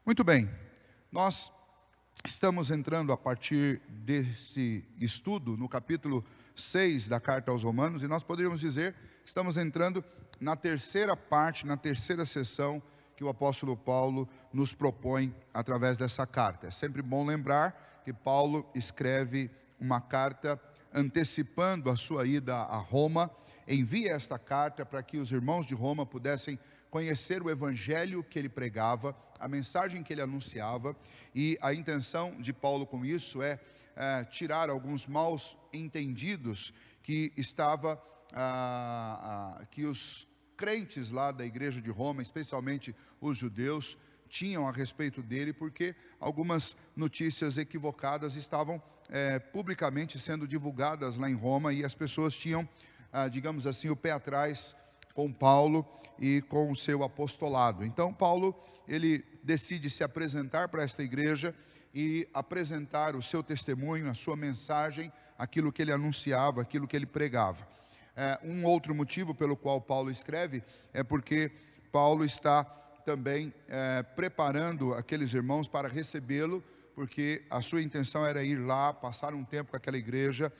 Muito bem, nós estamos entrando a partir desse estudo no capítulo 6 da carta aos Romanos, e nós poderíamos dizer que estamos entrando na terceira parte, na terceira sessão que o apóstolo Paulo nos propõe através dessa carta. É sempre bom lembrar que Paulo escreve uma carta antecipando a sua ida a Roma, envia esta carta para que os irmãos de Roma pudessem conhecer o evangelho que ele pregava, a mensagem que ele anunciava, e a intenção de Paulo com isso é tirar alguns maus entendidos que que os crentes lá da igreja de Roma, especialmente os judeus, tinham a respeito dele, porque algumas notícias equivocadas estavam publicamente sendo divulgadas lá em Roma, e as pessoas tinham, digamos assim, o pé atrás com Paulo e com o seu apostolado. Então Paulo, ele decide se apresentar para esta igreja e apresentar o seu testemunho, a sua mensagem, aquilo que ele anunciava, aquilo que ele pregava. Um outro motivo pelo qual Paulo escreve é porque Paulo está também preparando aqueles irmãos para recebê-lo, porque a sua intenção era ir lá, passar um tempo com aquela igreja,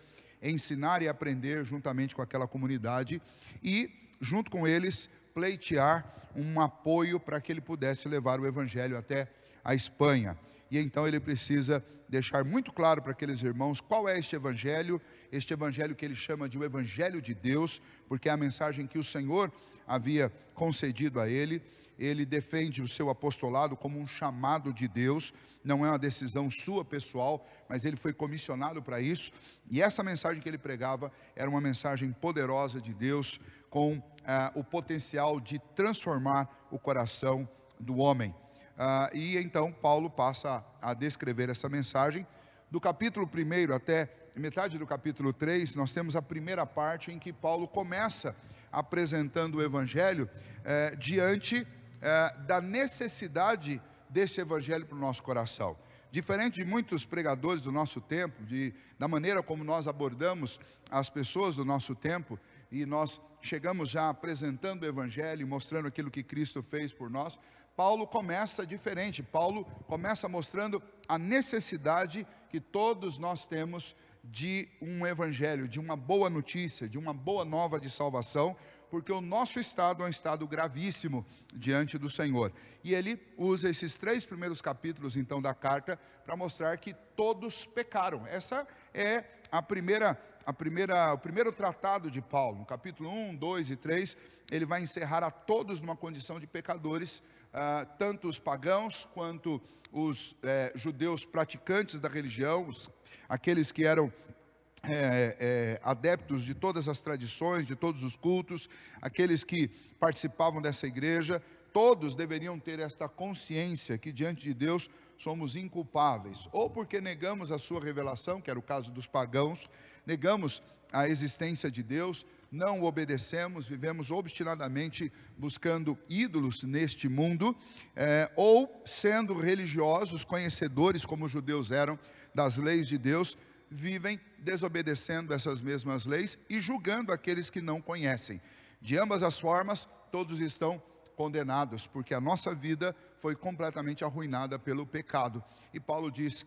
ensinar e aprender juntamente com aquela comunidade e, junto com eles, pleitear um apoio para que ele pudesse levar o evangelho até a Espanha. E então ele precisa deixar muito claro para aqueles irmãos qual é este evangelho que ele chama de o evangelho de Deus, porque é a mensagem que o Senhor havia concedido a ele. Ele defende o seu apostolado como um chamado de Deus, não é uma decisão sua pessoal, mas ele foi comissionado para isso, e essa mensagem que ele pregava era uma mensagem poderosa de Deus, com o potencial de transformar o coração do homem. E então Paulo passa a descrever essa mensagem. Do capítulo 1 até metade do capítulo 3, nós temos a primeira parte em que Paulo começa apresentando o evangelho diante da necessidade desse evangelho para o nosso coração. Diferente de muitos pregadores do nosso tempo, da maneira como nós abordamos as pessoas do nosso tempo, e nós chegamos já apresentando o evangelho, mostrando aquilo que Cristo fez por nós, Paulo começa diferente. Paulo começa mostrando a necessidade que todos nós temos de um evangelho, de uma boa notícia, de uma boa nova de salvação, porque o nosso estado é um estado gravíssimo diante do Senhor. E ele usa esses 3 primeiros capítulos então da carta para mostrar que todos pecaram. Essa é o primeiro tratado de Paulo. No capítulo 1, 2 e 3, ele vai encerrar a todos numa condição de pecadores, tanto os pagãos quanto os judeus praticantes da religião, aqueles que eram adeptos de todas as tradições, de todos os cultos, aqueles que participavam dessa igreja, todos deveriam ter esta consciência que diante de Deus somos inculpáveis, ou porque negamos a sua revelação, que era o caso dos pagãos, negamos a existência de Deus, não o obedecemos, vivemos obstinadamente buscando ídolos neste mundo, ou sendo religiosos, conhecedores como os judeus eram das leis de Deus, vivem desobedecendo essas mesmas leis e julgando aqueles que não conhecem. De ambas as formas, todos estão condenados, porque a nossa vida foi completamente arruinada pelo pecado. E Paulo diz: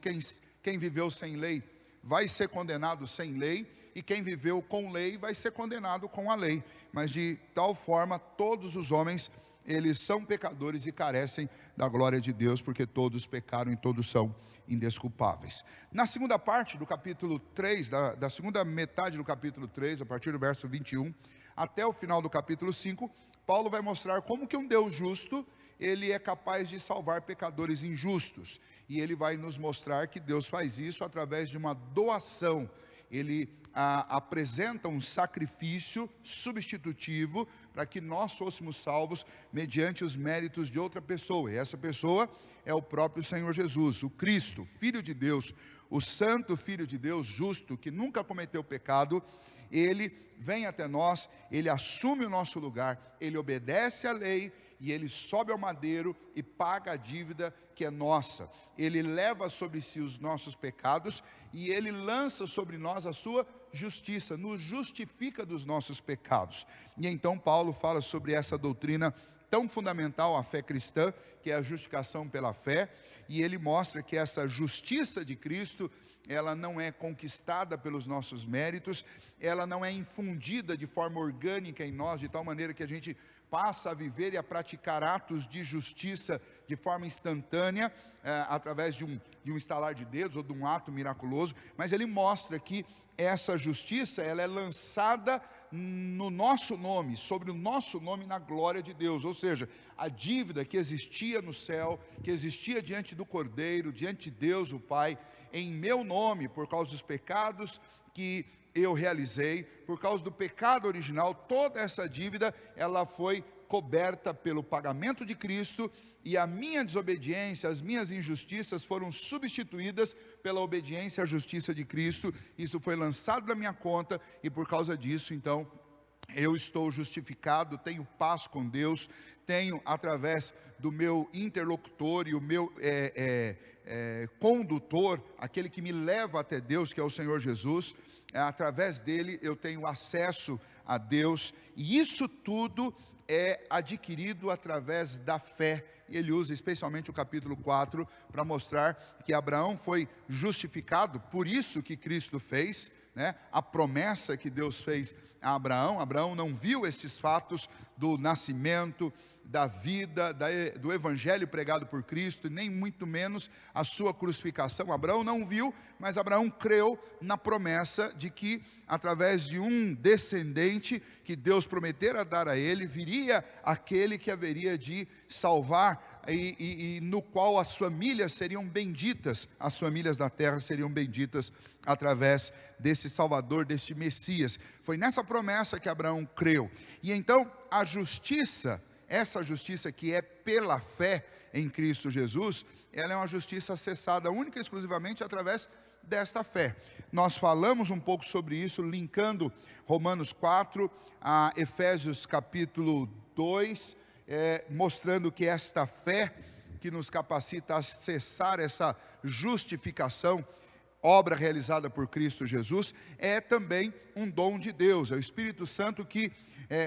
quem viveu sem lei vai ser condenado sem lei, e quem viveu com lei vai ser condenado com a lei. Mas de tal forma, todos os homens, eles são pecadores e carecem da glória de Deus, porque todos pecaram e todos são indesculpáveis. Na segunda parte do capítulo 3, da segunda metade do capítulo 3, a partir do verso 21, até o final do capítulo 5, Paulo vai mostrar como que um Deus justo, ele é capaz de salvar pecadores injustos. E ele vai nos mostrar que Deus faz isso através de uma doação. Ele apresenta um sacrifício substitutivo para que nós fôssemos salvos mediante os méritos de outra pessoa. E essa pessoa é o próprio Senhor Jesus, o Cristo, Filho de Deus, o Santo Filho de Deus, justo, que nunca cometeu pecado. Ele vem até nós, ele assume o nosso lugar, ele obedece à lei, e ele sobe ao madeiro e paga a dívida que é nossa. Ele leva sobre si os nossos pecados e ele lança sobre nós a sua justiça, nos justifica dos nossos pecados. E então Paulo fala sobre essa doutrina tão fundamental à fé cristã, que que é a justificação pela fé, e ele mostra que essa justiça de Cristo, ela não é conquistada pelos nossos méritos, ela não é infundida de forma orgânica em nós, de tal maneira que a gente passa a viver e a praticar atos de justiça de forma instantânea, através de um estalar de dedos ou de um ato miraculoso, mas ele mostra que essa justiça, ela é lançada no nosso nome, sobre o nosso nome na glória de Deus, ou seja, a dívida que existia no céu, que existia diante do Cordeiro, diante de Deus o Pai, em meu nome, por causa dos pecados que eu realizei, por causa do pecado original, toda essa dívida, ela foi coberta pelo pagamento de Cristo, e a minha desobediência, as minhas injustiças foram substituídas pela obediência à justiça de Cristo. Isso foi lançado na minha conta, e por causa disso, então, eu estou justificado, tenho paz com Deus, tenho através do meu interlocutor e o meu condutor, aquele que me leva até Deus, que é o Senhor Jesus, através dele eu tenho acesso a Deus, e isso tudo é adquirido através da fé. E ele usa especialmente o capítulo 4 para mostrar que Abraão foi justificado, por isso que Cristo fez, né? A promessa que Deus fez a Abraão. Abraão não viu esses fatos do nascimento, da vida, do evangelho pregado por Cristo, nem muito menos a sua crucificação. Abraão não viu, mas Abraão creu na promessa de que através de um descendente que Deus prometera dar a ele, viria aquele que haveria de salvar, e no qual as famílias seriam benditas, as famílias da terra seriam benditas através desse Salvador, deste Messias. Foi nessa promessa que Abraão creu. E então a justiça, essa justiça que é pela fé em Cristo Jesus, ela é uma justiça acessada única e exclusivamente através desta fé. Nós falamos um pouco sobre isso, linkando Romanos 4 a Efésios capítulo 2, mostrando que esta fé que nos capacita a acessar essa justificação, obra realizada por Cristo Jesus, é também um dom de Deus, é o Espírito Santo que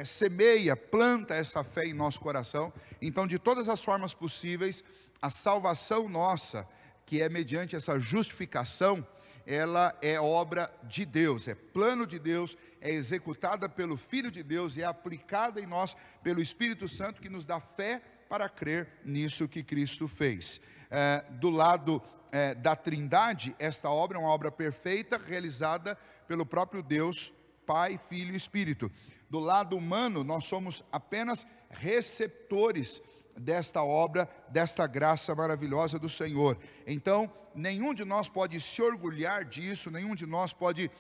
semeia, planta essa fé em nosso coração. Então, de todas as formas possíveis, a salvação nossa, que é mediante essa justificação, ela é obra de Deus, é plano de Deus, é executada pelo Filho de Deus e é aplicada em nós pelo Espírito Santo, que nos dá fé para crer nisso que Cristo fez. Do lado da Trindade, esta obra é uma obra perfeita, realizada pelo próprio Deus, Pai, Filho e Espírito. Do lado humano, nós somos apenas receptores desta obra, desta graça maravilhosa do Senhor. Então, nenhum de nós pode se orgulhar disso, nenhum de nós pode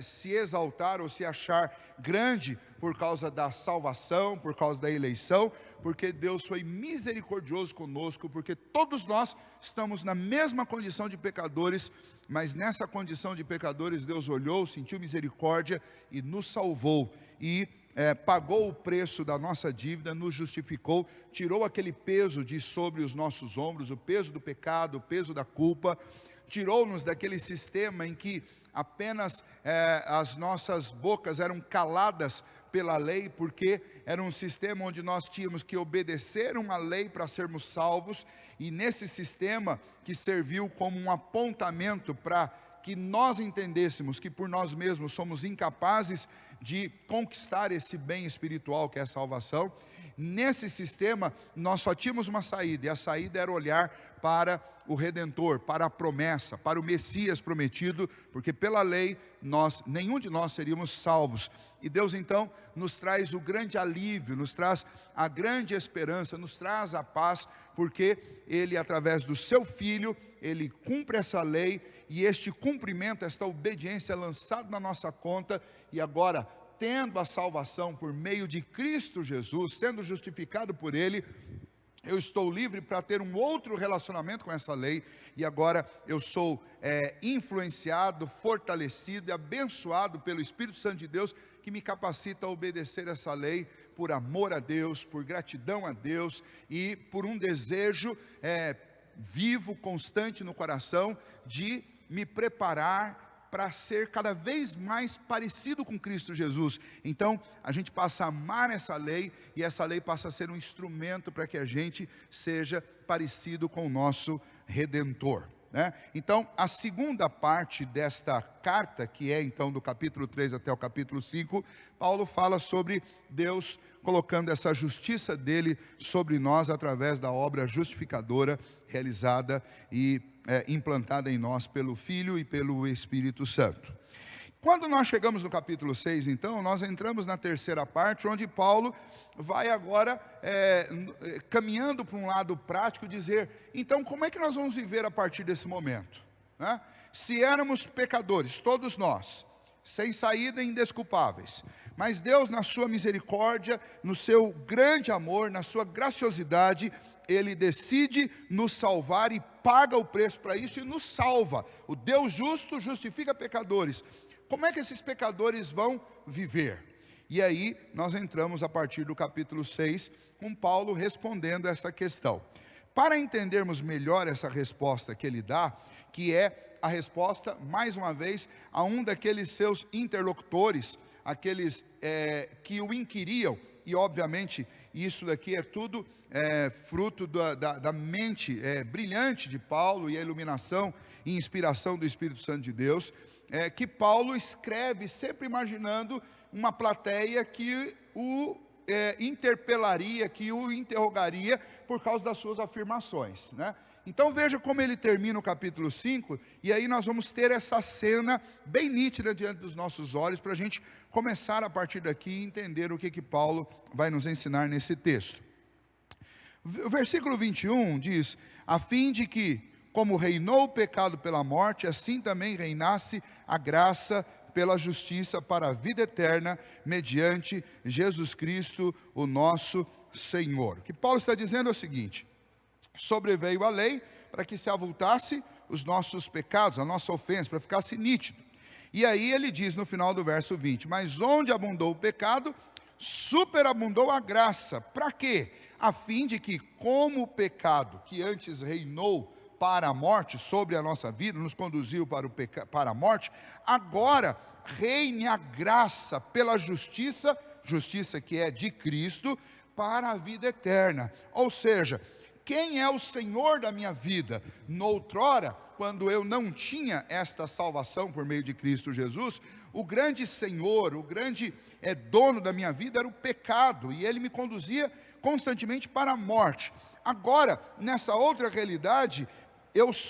se exaltar ou se achar grande por causa da salvação, por causa da eleição, porque Deus foi misericordioso conosco, porque todos nós estamos na mesma condição de pecadores, mas nessa condição de pecadores Deus olhou, sentiu misericórdia e nos salvou, e pagou o preço da nossa dívida, nos justificou, tirou aquele peso de sobre os nossos ombros, o peso do pecado, o peso da culpa, tirou-nos daquele sistema em que apenas as nossas bocas eram caladas pela lei, porque era um sistema onde nós tínhamos que obedecer uma lei para sermos salvos, e nesse sistema que serviu como um apontamento para que nós entendêssemos que por nós mesmos somos incapazes de conquistar esse bem espiritual que é a salvação. Nesse sistema nós só tínhamos uma saída, e a saída era olhar para o Redentor, para a promessa, para o Messias prometido, porque pela lei nenhum de nós seríamos salvos. E Deus então nos traz o grande alívio, nos traz a grande esperança, nos traz a paz, porque Ele, através do Seu Filho, Ele cumpre essa lei, e este cumprimento, esta obediência é lançado na nossa conta, e agora, tendo a salvação por meio de Cristo Jesus, sendo justificado por Ele, eu estou livre para ter um outro relacionamento com essa lei, e agora eu sou influenciado, fortalecido e abençoado pelo Espírito Santo de Deus, que me capacita a obedecer essa lei por amor a Deus, por gratidão a Deus, e por um desejo vivo, constante no coração, de me preparar para ser cada vez mais parecido com Cristo Jesus. Então, a gente passa a amar essa lei, e essa lei passa a ser um instrumento para que a gente seja parecido com o nosso Redentor, né? Então, a segunda parte desta carta, que é então do capítulo 3 até o capítulo 5, Paulo fala sobre Deus colocando essa justiça dele sobre nós através da obra justificadora realizada e implantada em nós pelo Filho e pelo Espírito Santo. Quando nós chegamos no capítulo 6, então, nós entramos na terceira parte, onde Paulo vai agora caminhando para um lado prático, dizer, então, como é que nós vamos viver a partir desse momento, né? Se éramos pecadores, todos nós, sem saída e indesculpáveis, mas Deus, na sua misericórdia, no seu grande amor, na sua graciosidade, Ele decide nos salvar e paga o preço para isso e nos salva. O Deus justo justifica pecadores. Como é que esses pecadores vão viver? E aí nós entramos a partir do capítulo 6, com Paulo respondendo esta questão. Para entendermos melhor essa resposta que ele dá, que é a resposta, mais uma vez, a um daqueles seus interlocutores, aqueles que o inquiriam, e obviamente isso daqui é tudo fruto da mente brilhante de Paulo, e a iluminação e inspiração do Espírito Santo de Deus, que Paulo escreve sempre imaginando uma plateia que o interpelaria, que o interrogaria por causa das suas afirmações, né? Então veja como ele termina o capítulo 5, e aí nós vamos ter essa cena bem nítida diante dos nossos olhos, para a gente começar a partir daqui e entender o que Paulo vai nos ensinar nesse texto. O versículo 21 diz, a fim de que, como reinou o pecado pela morte, assim também reinasse a graça pela justiça para a vida eterna, mediante Jesus Cristo, o nosso Senhor. O que Paulo está dizendo é o seguinte: sobreveio a lei para que se avultasse os nossos pecados, a nossa ofensa, para ficasse nítido. E aí ele diz no final do verso 20, mas onde abundou o pecado, superabundou a graça. Para quê? A fim de que, como o pecado que antes reinou para a morte, sobre a nossa vida, nos conduziu para a morte, agora reine a graça pela justiça, justiça que é de Cristo, para a vida eterna. Ou seja, quem é o Senhor da minha vida? Noutrora, quando eu não tinha esta salvação por meio de Cristo Jesus, o grande Senhor, o grande dono da minha vida era o pecado, e ele me conduzia constantemente para a morte. Agora, nessa outra realidade,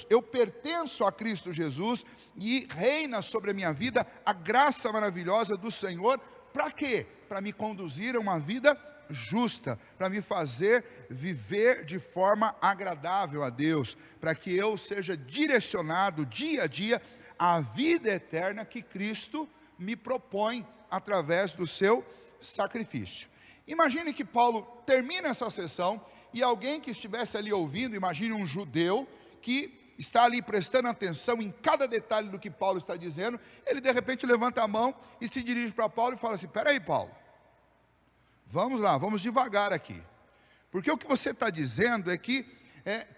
eu pertenço a Cristo Jesus, e reina sobre a minha vida a graça maravilhosa do Senhor. Para quê? Para me conduzir a uma vida justa, para me fazer viver de forma agradável a Deus, para que eu seja direcionado dia a dia à vida eterna que Cristo me propõe através do seu sacrifício. Imagine que Paulo termina essa sessão e alguém que estivesse ali ouvindo, imagine um judeu que está ali prestando atenção em cada detalhe do que Paulo está dizendo, ele de repente levanta a mão e se dirige para Paulo e fala assim: espera aí, Paulo, vamos lá, vamos devagar aqui, porque o que você está dizendo é que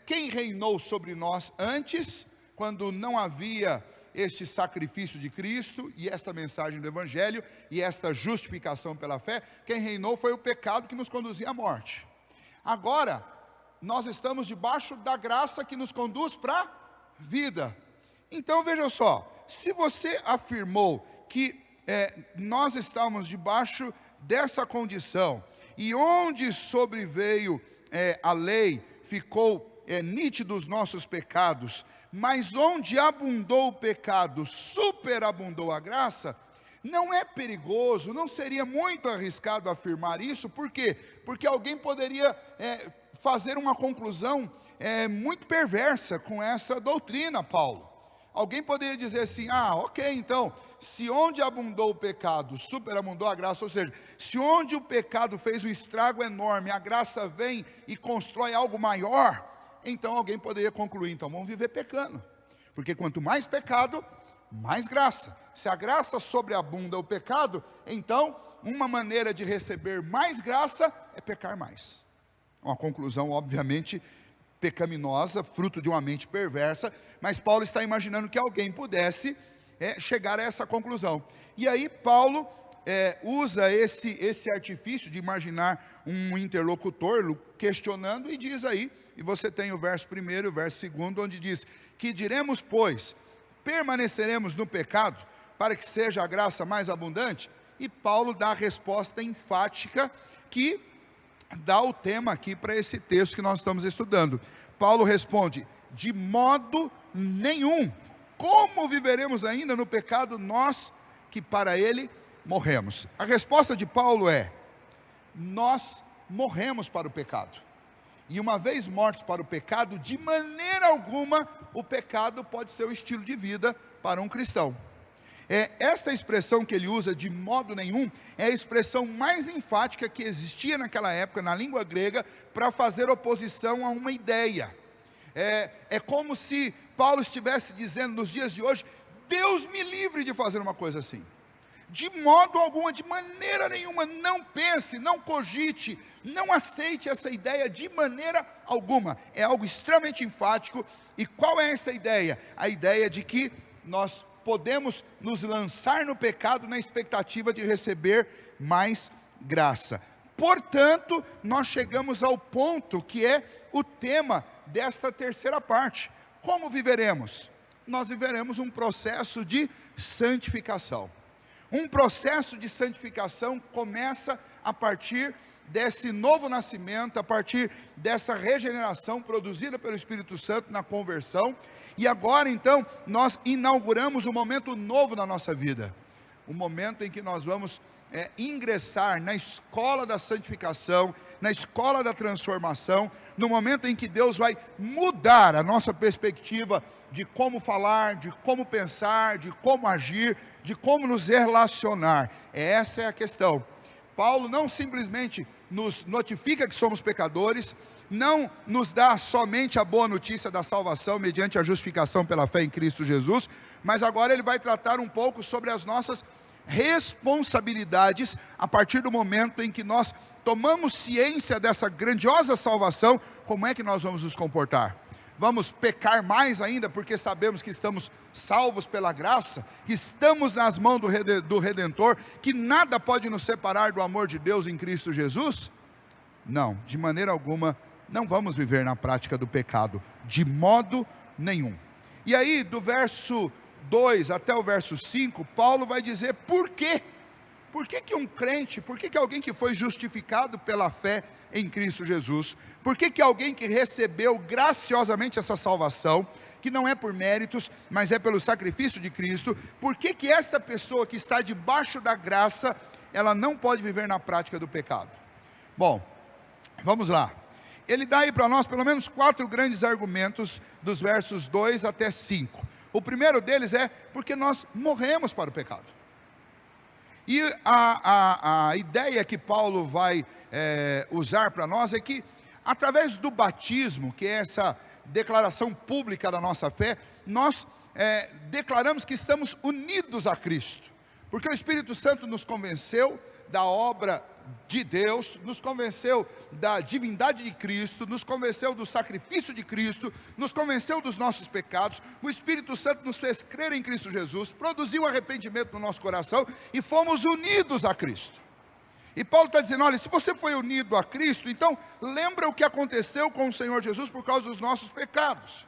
quem reinou sobre nós antes, quando não havia este sacrifício de Cristo, e esta mensagem do Evangelho, e esta justificação pela fé, quem reinou foi o pecado que nos conduzia à morte. Agora, nós estamos debaixo da graça que nos conduz para a vida. Então veja só, se você afirmou que nós estamos debaixo dessa condição, e onde sobreveio a lei, ficou nítido os nossos pecados, mas onde abundou o pecado, superabundou a graça, não é perigoso, não seria muito arriscado afirmar isso. Por quê? Porque alguém poderia fazer uma conclusão muito perversa com essa doutrina, Paulo. Alguém poderia dizer assim: ok, então, se onde abundou o pecado, superabundou a graça, ou seja, se onde o pecado fez um estrago enorme, a graça vem e constrói algo maior, então alguém poderia concluir, então vamos viver pecando, porque quanto mais pecado, mais graça. Se a graça sobreabunda o pecado, então uma maneira de receber mais graça é pecar mais. Uma conclusão obviamente pecaminosa, fruto de uma mente perversa, mas Paulo está imaginando que alguém pudesse chegar a essa conclusão. E aí Paulo usa esse artifício de imaginar um interlocutor questionando, e diz aí, e você tem o verso 1 e o verso 2, onde diz: que diremos, pois, permaneceremos no pecado, para que seja a graça mais abundante? E Paulo dá a resposta enfática, que dá o tema aqui para esse texto que nós estamos estudando. Paulo responde: de modo nenhum. Como viveremos ainda no pecado, nós que para ele morremos? A resposta de Paulo é: nós morremos para o pecado. E uma vez mortos para o pecado, de maneira alguma o pecado pode ser o estilo de vida para um cristão. Esta expressão que ele usa, de modo nenhum, é a expressão mais enfática que existia naquela época na língua grega para fazer oposição a uma ideia. É como se Paulo estivesse dizendo nos dias de hoje: Deus me livre de fazer uma coisa assim. De modo algum, de maneira nenhuma, não pense, não cogite, não aceite essa ideia de maneira alguma. É algo extremamente enfático. E qual é essa ideia? A ideia de que nós podemos nos lançar no pecado na expectativa de receber mais graça. Portanto, nós chegamos ao ponto que é o tema desta terceira parte. Como viveremos? Nós viveremos um processo de santificação. Um processo de santificação começa a partir desse novo nascimento, a partir dessa regeneração produzida pelo Espírito Santo na conversão. E agora então nós inauguramos um momento novo na nossa vida, um momento em que nós vamos ingressar na escola da santificação, na escola da transformação, no momento em que Deus vai mudar a nossa perspectiva de como falar, de como pensar, de como agir, de como nos relacionar. Essa é a questão. Paulo não simplesmente nos notifica que somos pecadores, não nos dá somente a boa notícia da salvação mediante a justificação pela fé em Cristo Jesus, mas agora ele vai tratar um pouco sobre as nossas responsabilidades a partir do momento em que nós tomamos ciência dessa grandiosa salvação. Como é que nós vamos nos comportar? Vamos pecar mais ainda porque sabemos que estamos salvos pela graça, que estamos nas mãos do Redentor, que nada pode nos separar do amor de Deus em Cristo Jesus? Não, de maneira alguma, não vamos viver na prática do pecado, de modo nenhum. E aí, do verso 2 até o verso 5, Paulo vai dizer por quê. Por que um crente, por que alguém que foi justificado pela fé em Cristo Jesus, por que alguém que recebeu graciosamente essa salvação, que não é por méritos, mas é pelo sacrifício de Cristo, por que esta pessoa que está debaixo da graça, ela não pode viver na prática do pecado? Bom, vamos lá. Ele dá aí para nós pelo menos 4 grandes argumentos, dos versos 2 até 5. O primeiro deles é porque nós morremos para o pecado. E a ideia que Paulo vai usar para nós é que, através do batismo, que é essa declaração pública da nossa fé, nós declaramos que estamos unidos a Cristo, porque o Espírito Santo nos convenceu da obra de Deus, nos convenceu da divindade de Cristo, nos convenceu do sacrifício de Cristo, nos convenceu dos nossos pecados. O Espírito Santo nos fez crer em Cristo Jesus, produziu arrependimento no nosso coração e fomos unidos a Cristo. E Paulo está dizendo: olha, se você foi unido a Cristo, então lembra o que aconteceu com o Senhor Jesus por causa dos nossos pecados.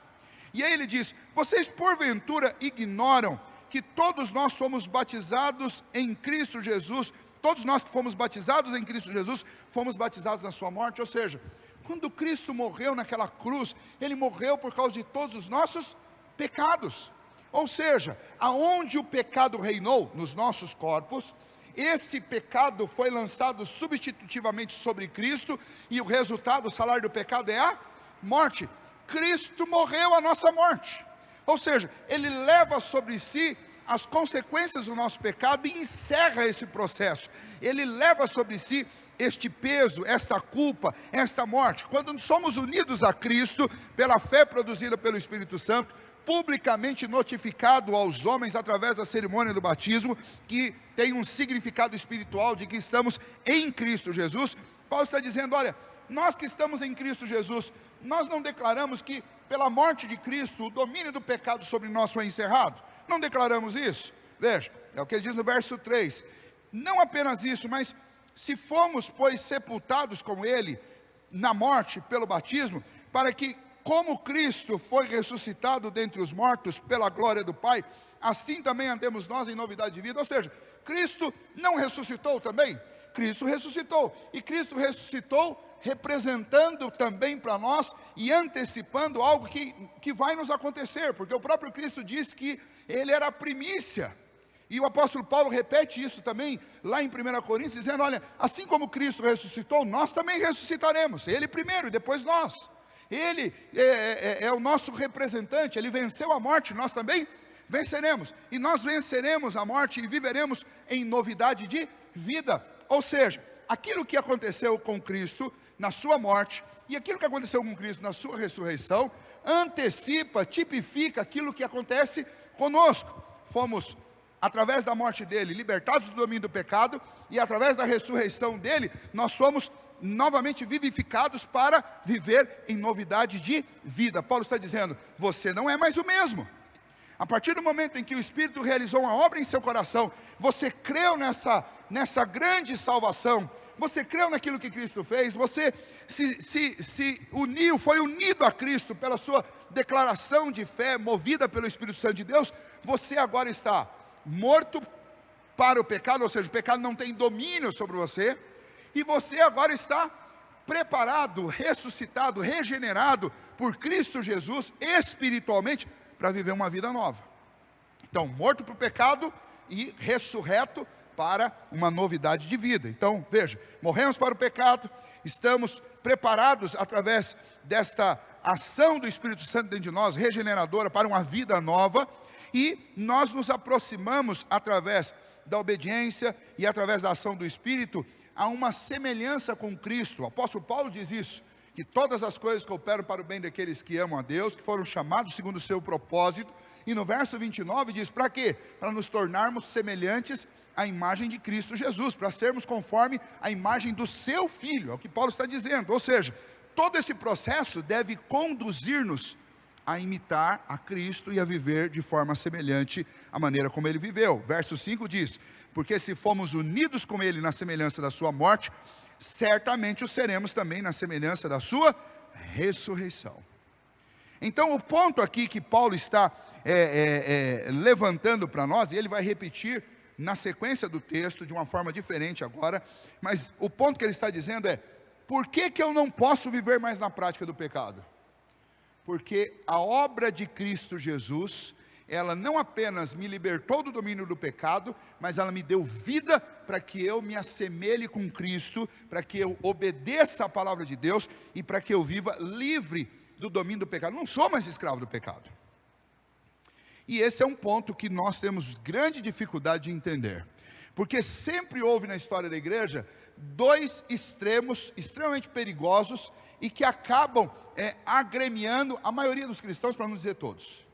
E aí ele diz: vocês porventura ignoram que todos nós fomos batizados em Cristo Jesus? Todos nós que fomos batizados em Cristo Jesus, fomos batizados na sua morte. Ou seja, quando Cristo morreu naquela cruz, Ele morreu por causa de todos os nossos pecados. Ou seja, aonde o pecado reinou nos nossos corpos, esse pecado foi lançado substitutivamente sobre Cristo, e o resultado, o salário do pecado é a morte. Cristo morreu a nossa morte. Ou seja, Ele leva sobre si as consequências do nosso pecado e encerra esse processo. Ele leva sobre si este peso, esta culpa, esta morte. Quando somos unidos a Cristo, pela fé produzida pelo Espírito Santo, publicamente notificado aos homens através da cerimônia do batismo, que tem um significado espiritual de que estamos em Cristo Jesus, Paulo está dizendo: olha, nós que estamos em Cristo Jesus, nós não declaramos que pela morte de Cristo o domínio do pecado sobre nós foi encerrado? não declaramos isso? Veja, é o que ele diz no verso 3. Não apenas isso, mas se fomos, pois, sepultados com ele na morte pelo batismo, para que, como Cristo foi ressuscitado dentre os mortos pela glória do Pai, assim também andemos nós em novidade de vida. Ou seja, Cristo não ressuscitou também? Cristo ressuscitou, e Cristo ressuscitou representando também para nós e antecipando algo que vai nos acontecer, porque o próprio Cristo disse que ele era a primícia, e o apóstolo Paulo repete isso também, lá em 1 Coríntios, dizendo, olha, assim como Cristo ressuscitou, nós também ressuscitaremos, ele primeiro e depois nós. Ele é o nosso representante, ele venceu a morte, nós também venceremos, e nós venceremos a morte e viveremos em novidade de vida. Ou seja, aquilo que aconteceu com Cristo na sua morte, e aquilo que aconteceu com Cristo na sua ressurreição, antecipa, tipifica aquilo que acontece conosco. Fomos, através da morte dele, libertados do domínio do pecado, e através da ressurreição dele, nós fomos novamente vivificados para viver em novidade de vida. Paulo está dizendo, você não é mais o mesmo. A partir do momento em que o Espírito realizou uma obra em seu coração, você creu nessa grande salvação, você creu naquilo que Cristo fez, você se uniu, foi unido a Cristo pela sua declaração de fé, movida pelo Espírito Santo de Deus, você agora está morto para o pecado, ou seja, o pecado não tem domínio sobre você, e você agora está preparado, ressuscitado, regenerado por Cristo Jesus, espiritualmente, para viver uma vida nova. Então, morto para o pecado e ressurreto para uma novidade de vida. Então, veja, morremos para o pecado, estamos preparados através desta ação do Espírito Santo dentro de nós, regeneradora, para uma vida nova, e nós nos aproximamos através da obediência e através da ação do Espírito a uma semelhança com Cristo. O apóstolo Paulo diz isso, que todas as coisas cooperam para o bem daqueles que amam a Deus, que foram chamados segundo o seu propósito, e no verso 29 diz, para quê? Para nos tornarmos semelhantes à imagem de Cristo Jesus, para sermos conforme a imagem do seu Filho, é o que Paulo está dizendo, ou seja, todo esse processo deve conduzir-nos a imitar a Cristo e a viver de forma semelhante à maneira como ele viveu. Verso 5 diz, porque se fomos unidos com ele na semelhança da sua morte, certamente o seremos também na semelhança da sua ressurreição. Então o ponto aqui que Paulo está levantando para nós, e ele vai repetir na sequência do texto, de uma forma diferente agora, mas o ponto que ele está dizendo é, por que eu não posso viver mais na prática do pecado? Porque a obra de Cristo Jesus, ela não apenas me libertou do domínio do pecado, mas ela me deu vida para que eu me assemelhe com Cristo, para que eu obedeça a palavra de Deus e para que eu viva livre do domínio do pecado. Não sou mais escravo do pecado. E esse é um ponto que nós temos grande dificuldade de entender, porque sempre houve na história da igreja dois extremos extremamente perigosos e que acabam agremiando a maioria dos cristãos, para não dizer todos.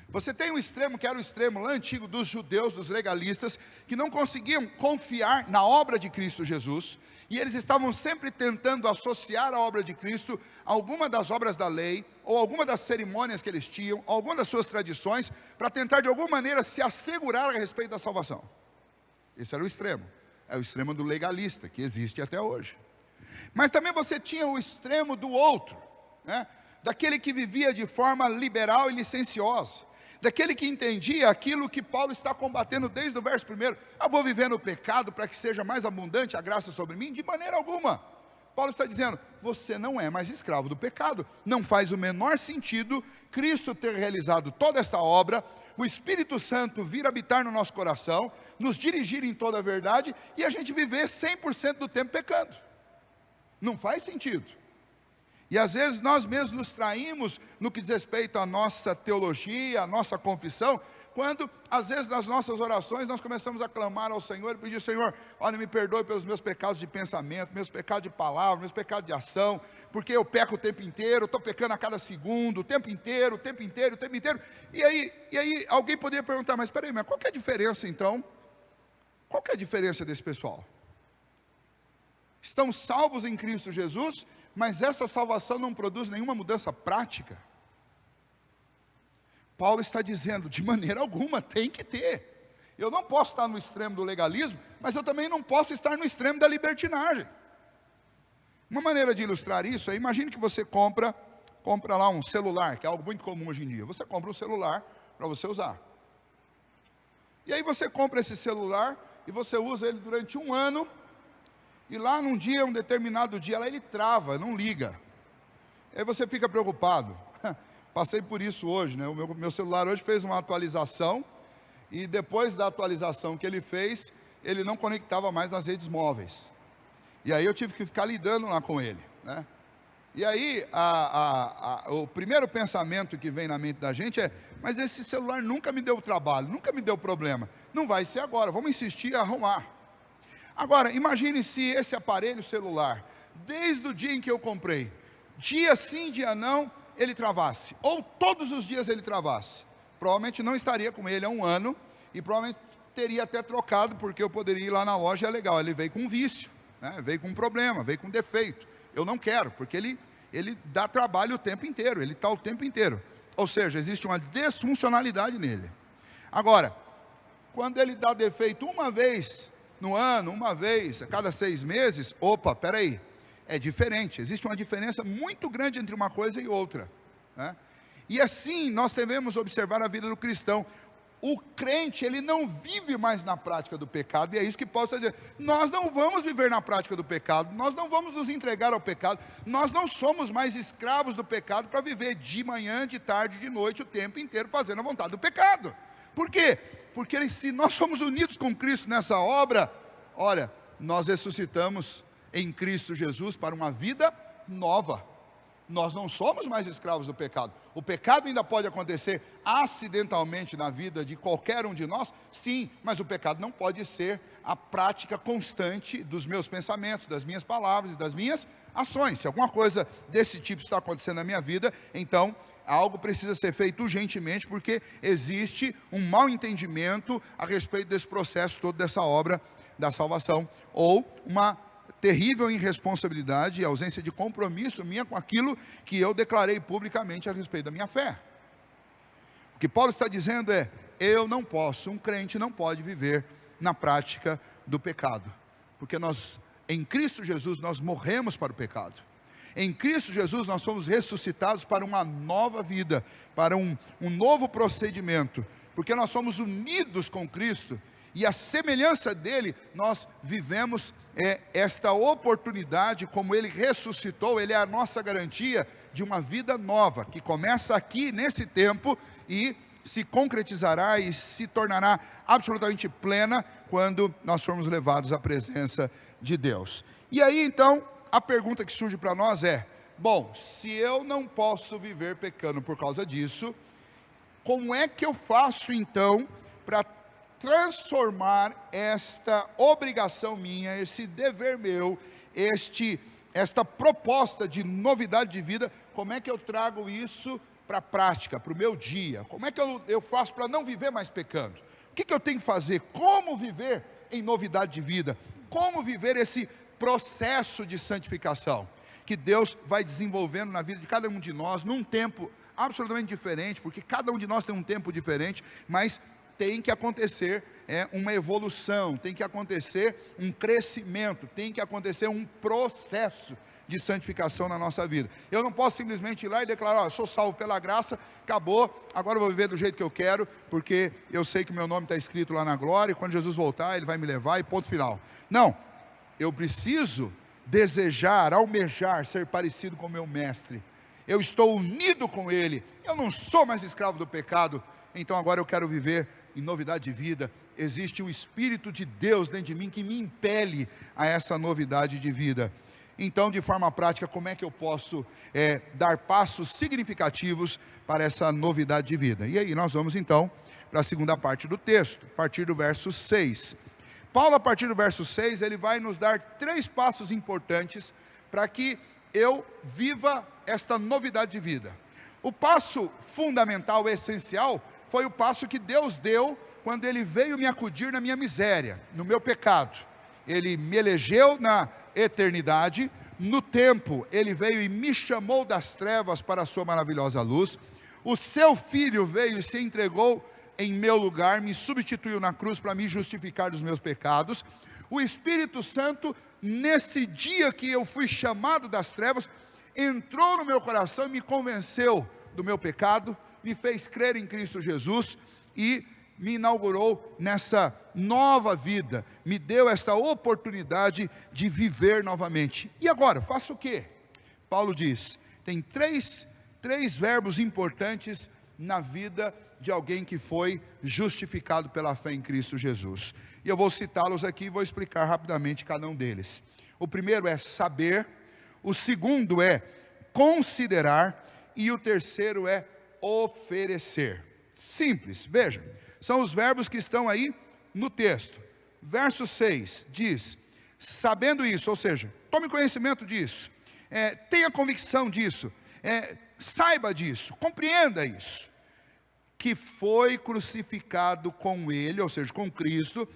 Você tem um extremo que era o extremo lá antigo dos judeus, dos legalistas, que não conseguiam confiar na obra de Cristo Jesus, e eles estavam sempre tentando associar a obra de Cristo a alguma das obras da lei, ou alguma das cerimônias que eles tinham, alguma das suas tradições, para tentar de alguma maneira se assegurar a respeito da salvação. Esse era o extremo, é o extremo do legalista, que existe até hoje. Mas também você tinha o extremo do outro, né? Daquele que vivia de forma liberal e licenciosa, daquele que entendia aquilo que Paulo está combatendo desde o verso 1, eu vou viver no pecado para que seja mais abundante a graça sobre mim? De maneira alguma. Paulo está dizendo, você não é mais escravo do pecado, não faz o menor sentido Cristo ter realizado toda esta obra, o Espírito Santo vir habitar no nosso coração, nos dirigir em toda a verdade, e a gente viver 100% do tempo pecando. Não faz sentido. E às vezes nós mesmos nos traímos no que diz respeito à nossa teologia, à nossa confissão, quando às vezes nas nossas orações nós começamos a clamar ao Senhor e pedir, Senhor, olha, me perdoe pelos meus pecados de pensamento, meus pecados de palavra, meus pecados de ação, porque eu peco o tempo inteiro, estou pecando a cada segundo, o tempo inteiro, e aí alguém poderia perguntar, mas espera aí, mas qual que é a diferença então? Qual que é a diferença desse pessoal? Estão salvos em Cristo Jesus, mas essa salvação não produz nenhuma mudança prática. Paulo está dizendo, de maneira alguma, tem que ter. Eu não posso estar no extremo do legalismo, mas eu também não posso estar no extremo da libertinagem. Uma maneira de ilustrar isso é, imagine que você compra lá um celular, que é algo muito comum hoje em dia. Você compra um celular para você usar. E aí você compra esse celular e você usa ele durante um ano, e lá num dia, um determinado dia, lá ele trava, não liga. Aí você fica preocupado. Passei por isso hoje, né? O meu celular hoje fez uma atualização, e depois da atualização que ele fez, ele não conectava mais nas redes móveis. E aí eu tive que ficar lidando lá com ele, né? E aí, o primeiro pensamento que vem na mente da gente é, mas esse celular nunca me deu trabalho, nunca me deu problema. Não vai ser agora, vamos insistir em arrumar. Agora, imagine se esse aparelho celular, desde o dia em que eu comprei, dia sim, dia não, ele travasse, ou todos os dias ele travasse. Provavelmente não estaria com ele há um ano, e provavelmente teria até trocado, porque eu poderia ir lá na loja, é legal, ele veio com um vício, né? Veio com um problema, veio com um defeito. Eu não quero, porque ele dá trabalho o tempo inteiro, ele está o tempo inteiro. Ou seja, existe uma desfuncionalidade nele. Agora, quando ele dá defeito uma vez no ano, uma vez a cada 6 meses, opa, peraí, é diferente. Existe uma diferença muito grande entre uma coisa e outra, né? E assim nós devemos observar a vida do cristão. O crente, ele não vive mais na prática do pecado, e é isso que Paulo está dizendo. Nós não vamos viver na prática do pecado, nós não vamos nos entregar ao pecado, nós não somos mais escravos do pecado para viver de manhã, de tarde, de noite, o tempo inteiro fazendo a vontade do pecado. Por quê? Porque se nós somos unidos com Cristo nessa obra, olha, nós ressuscitamos em Cristo Jesus para uma vida nova. Nós não somos mais escravos do pecado. O pecado ainda pode acontecer acidentalmente na vida de qualquer um de nós, sim, mas o pecado não pode ser a prática constante dos meus pensamentos, das minhas palavras e das minhas ações. Se alguma coisa desse tipo está acontecendo na minha vida, então algo precisa ser feito urgentemente, porque existe um mau entendimento a respeito desse processo todo, dessa obra da salvação, ou uma terrível irresponsabilidade e ausência de compromisso minha com aquilo que eu declarei publicamente a respeito da minha fé. O que Paulo está dizendo é, eu não posso, um crente não pode viver na prática do pecado, porque nós, em Cristo Jesus, nós morremos para o pecado. Em Cristo Jesus nós somos ressuscitados para uma nova vida, para um novo procedimento, porque nós somos unidos com Cristo, e a semelhança dele, nós vivemos esta oportunidade, como ele ressuscitou, ele é a nossa garantia de uma vida nova, que começa aqui nesse tempo, e se concretizará e se tornará absolutamente plena, quando nós formos levados à presença de Deus. E aí então, a pergunta que surge para nós é, bom, se eu não posso viver pecando por causa disso, como é que eu faço então, para transformar esta obrigação minha, esse dever meu, esta proposta de novidade de vida, como é que eu trago isso para a prática, para o meu dia? Como é que eu faço para não viver mais pecando? O que eu tenho que fazer? Como viver em novidade de vida? Como viver esse processo de santificação que Deus vai desenvolvendo na vida de cada um de nós, num tempo absolutamente diferente, porque cada um de nós tem um tempo diferente, mas tem que acontecer uma evolução, tem que acontecer um crescimento, tem que acontecer um processo de santificação na nossa vida. Eu não posso simplesmente ir lá e declarar, eu sou salvo pela graça, acabou, agora eu vou viver do jeito que eu quero, porque eu sei que o meu nome está escrito lá na glória, e quando Jesus voltar, Ele vai me levar, e ponto final. Não, eu preciso desejar, almejar, ser parecido com o meu mestre. Eu estou unido com Ele, eu não sou mais escravo do pecado, então agora eu quero viver em novidade de vida. Existe o Espírito de Deus dentro de mim que me impele a essa novidade de vida. Então, de forma prática, como é que eu posso dar passos significativos para essa novidade de vida? E aí nós vamos então para a segunda parte do texto, a partir do verso 6. Paulo, a partir do verso 6, ele vai nos dar 3 passos importantes para que eu viva esta novidade de vida. O passo fundamental, essencial, foi o passo que Deus deu quando Ele veio me acudir na minha miséria, no meu pecado. Ele me elegeu na eternidade, no tempo Ele veio e me chamou das trevas para a sua maravilhosa luz. o seu Filho veio e se entregou em meu lugar, me substituiu na cruz para me justificar dos meus pecados. O Espírito Santo, nesse dia que eu fui chamado das trevas, entrou no meu coração e me convenceu do meu pecado, me fez crer em Cristo Jesus e me inaugurou nessa nova vida, me deu essa oportunidade de viver novamente. E agora, faço o quê? Paulo diz, tem três verbos importantes na vida de alguém que foi justificado pela fé em Cristo Jesus. E eu vou citá-los aqui e vou explicar rapidamente cada um deles. O primeiro é saber, o segundo é considerar e o terceiro é oferecer. Simples, veja, são os verbos que estão aí no texto. Verso 6 diz, sabendo isso, ou seja, tome conhecimento disso, tenha convicção disso, saiba disso, compreenda isso, que foi crucificado com ele, ou seja, com Cristo,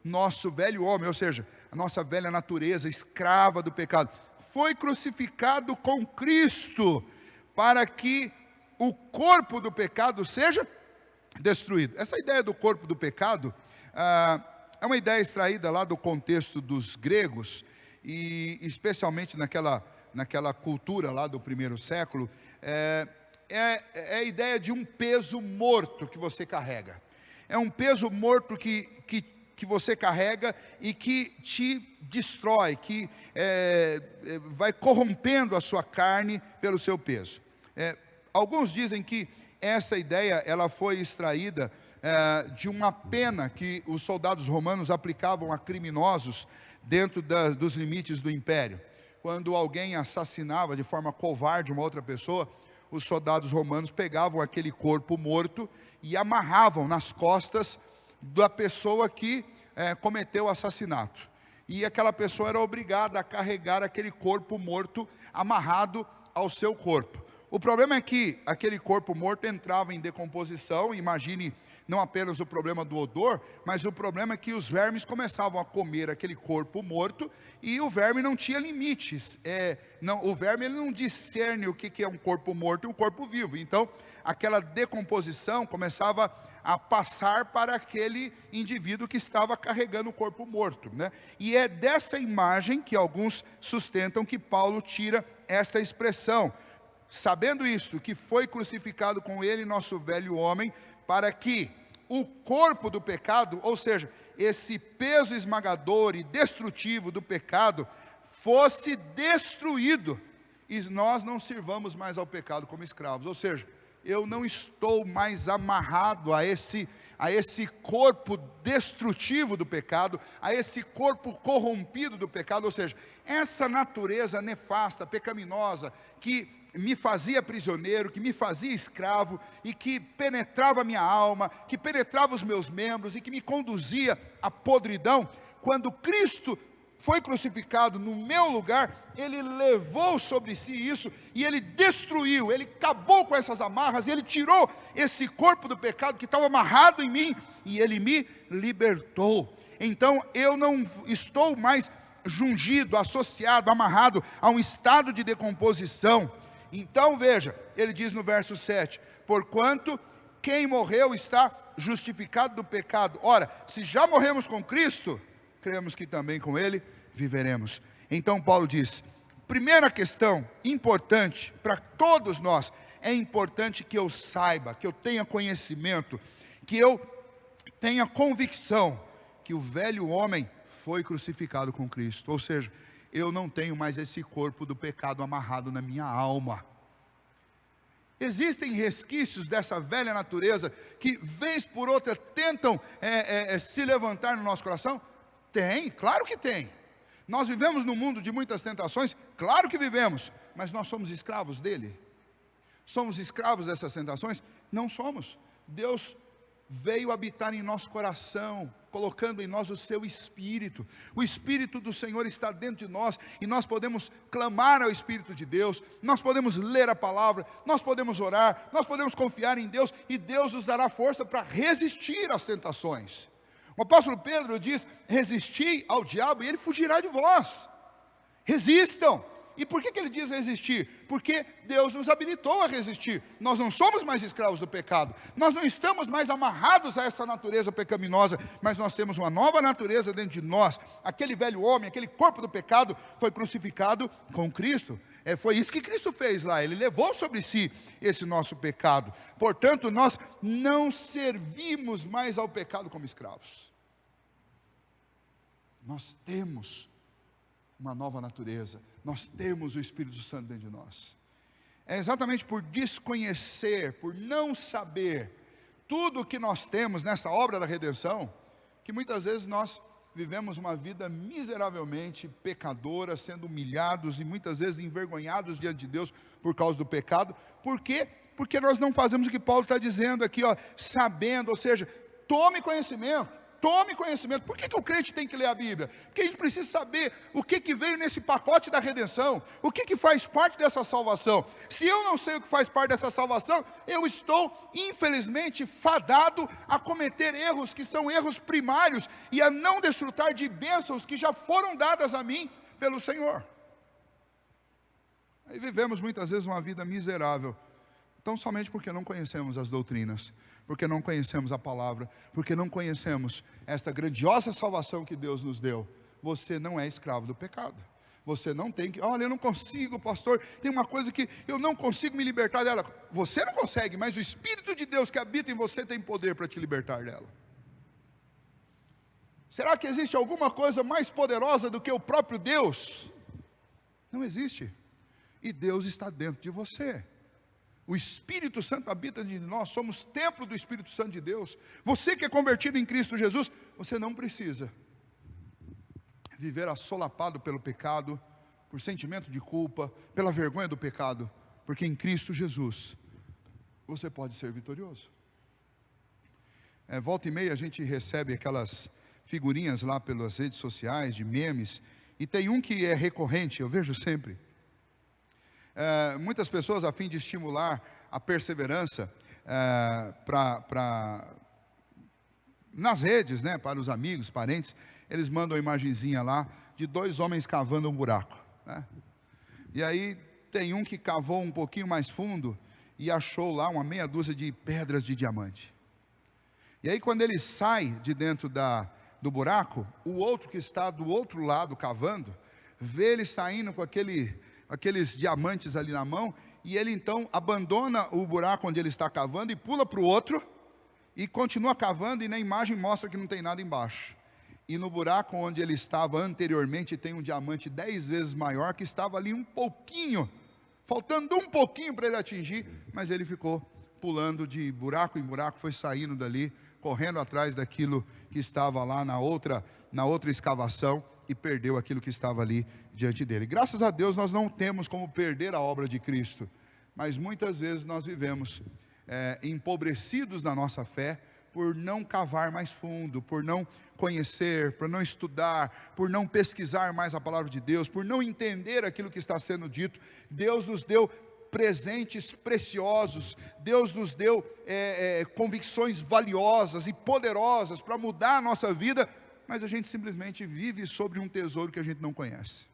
nosso velho homem, ou seja, a nossa velha natureza, escrava do pecado, foi crucificado com Cristo, para que o corpo do pecado seja destruído. Essa ideia do corpo do pecado, é uma ideia extraída lá do contexto dos gregos, e especialmente naquela cultura lá do primeiro século, é a ideia de um peso morto que você carrega. É um peso morto que você carrega e que te destrói, que vai corrompendo a sua carne pelo seu peso. Alguns dizem que essa ideia ela foi extraída de uma pena que os soldados romanos aplicavam a criminosos dentro dos limites do império. Quando alguém assassinava de forma covarde uma outra pessoa, os soldados romanos pegavam aquele corpo morto e amarravam nas costas da pessoa que cometeu o assassinato. E aquela pessoa era obrigada a carregar aquele corpo morto amarrado ao seu corpo. O problema é que aquele corpo morto entrava em decomposição. Imagine não apenas o problema do odor, mas o problema é que os vermes começavam a comer aquele corpo morto, e o verme não tinha limites. O verme ele não discerne o que é um corpo morto e um corpo vivo. Então, aquela decomposição começava a passar para aquele indivíduo que estava carregando o corpo morto, né? E é dessa imagem que alguns sustentam que Paulo tira esta expressão, sabendo isto, que foi crucificado com ele nosso velho homem, para que o corpo do pecado, ou seja, esse peso esmagador e destrutivo do pecado, fosse destruído, e nós não sirvamos mais ao pecado como escravos. Ou seja, eu não estou mais amarrado a esse corpo destrutivo do pecado, a esse corpo corrompido do pecado, ou seja, essa natureza nefasta, pecaminosa, que me fazia prisioneiro, que me fazia escravo, e que penetrava a minha alma, que penetrava os meus membros, e que me conduzia à podridão. Quando Cristo foi crucificado no meu lugar, Ele levou sobre si isso, e Ele destruiu, Ele acabou com essas amarras, e Ele tirou esse corpo do pecado que estava amarrado em mim, e Ele me libertou. Então eu não estou mais jungido, associado, amarrado a um estado de decomposição. Então veja, ele diz no verso 7, porquanto quem morreu está justificado do pecado. Ora, se já morremos com Cristo, cremos que também com Ele viveremos. Então Paulo diz, primeira questão importante para todos nós, é importante que eu saiba, que eu tenha conhecimento, que eu tenha convicção, que o velho homem foi crucificado com Cristo. Ou seja, eu não tenho mais esse corpo do pecado amarrado na minha alma. Existem resquícios dessa velha natureza que, vez por outra, tentam se levantar no nosso coração? Tem, claro que tem. Nós vivemos num mundo de muitas tentações, claro que vivemos, mas nós somos escravos dele? Somos escravos dessas tentações? Não somos. Deus veio habitar em nosso coração, colocando em nós o seu Espírito. O Espírito do Senhor está dentro de nós, e nós podemos clamar ao Espírito de Deus, nós podemos ler a palavra, nós podemos orar, nós podemos confiar em Deus, e Deus nos dará força para resistir às tentações. O apóstolo Pedro diz, resisti ao diabo e ele fugirá de vós. Resistam, E por que ele diz resistir? Porque Deus nos habilitou a resistir. Nós não somos mais escravos do pecado. Nós não estamos mais amarrados a essa natureza pecaminosa, mas nós temos uma nova natureza dentro de nós. Aquele velho homem, aquele corpo do pecado foi crucificado com Cristo. Foi isso que Cristo fez lá, Ele levou sobre si esse nosso pecado. Portanto, nós não servimos mais ao pecado como escravos. Nós temos uma nova natureza, nós temos o Espírito Santo dentro de nós. É exatamente por desconhecer, por não saber tudo o que nós temos nessa obra da redenção, que muitas vezes nós vivemos uma vida miseravelmente pecadora, sendo humilhados e muitas vezes envergonhados diante de Deus por causa do pecado. Por quê? Porque nós não fazemos o que Paulo está dizendo aqui, sabendo, ou seja, tome conhecimento. Tome conhecimento. Por que o crente tem que ler a Bíblia? Porque a gente precisa saber o que veio nesse pacote da redenção, o que faz parte dessa salvação. Se eu não sei o que faz parte dessa salvação, eu estou, infelizmente, fadado a cometer erros que são erros primários e a não desfrutar de bênçãos que já foram dadas a mim pelo Senhor. Aí vivemos muitas vezes uma vida miserável, tão somente porque não conhecemos as doutrinas, porque não conhecemos a palavra, porque não conhecemos esta grandiosa salvação que Deus nos deu. Você não é escravo do pecado. Você não tem que, olha, eu não consigo, pastor, tem uma coisa que eu não consigo me libertar dela. Você não consegue, mas o Espírito de Deus que habita em você tem poder para te libertar dela. Será que existe alguma coisa mais poderosa do que o próprio Deus? Não existe. E Deus está dentro de você. O Espírito Santo habita em nós, somos templo do Espírito Santo de Deus. Você que é convertido em Cristo Jesus, você não precisa viver assolapado pelo pecado, por sentimento de culpa, pela vergonha do pecado, porque em Cristo Jesus você pode ser vitorioso. Volta e meia a gente recebe aquelas figurinhas lá pelas redes sociais, de memes, e tem um que é recorrente, eu vejo sempre. Muitas pessoas, a fim de estimular a perseverança nas redes, para os amigos, parentes, eles mandam uma imagenzinha lá de 2 homens cavando um buraco, né? E aí tem um que cavou um pouquinho mais fundo e achou lá uma meia dúzia de pedras de diamante. E aí quando ele sai de dentro do buraco, o outro que está do outro lado cavando, vê ele saindo com aqueles diamantes ali na mão, e ele então abandona o buraco onde ele está cavando e pula para o outro, e continua cavando, e na imagem mostra que não tem nada embaixo. E no buraco onde ele estava anteriormente, tem um diamante 10 vezes maior, que estava ali um pouquinho, faltando um pouquinho para ele atingir, mas ele ficou pulando de buraco em buraco, foi saindo dali, correndo atrás daquilo que estava lá na outra escavação, e perdeu aquilo que estava ali diante dele. Graças a Deus nós não temos como perder a obra de Cristo, mas muitas vezes nós vivemos empobrecidos na nossa fé, por não cavar mais fundo, por não conhecer, por não estudar, por não pesquisar mais a palavra de Deus, por não entender aquilo que está sendo dito. Deus nos deu presentes preciosos, Deus nos deu convicções valiosas e poderosas para mudar a nossa vida, mas a gente simplesmente vive sobre um tesouro que a gente não conhece.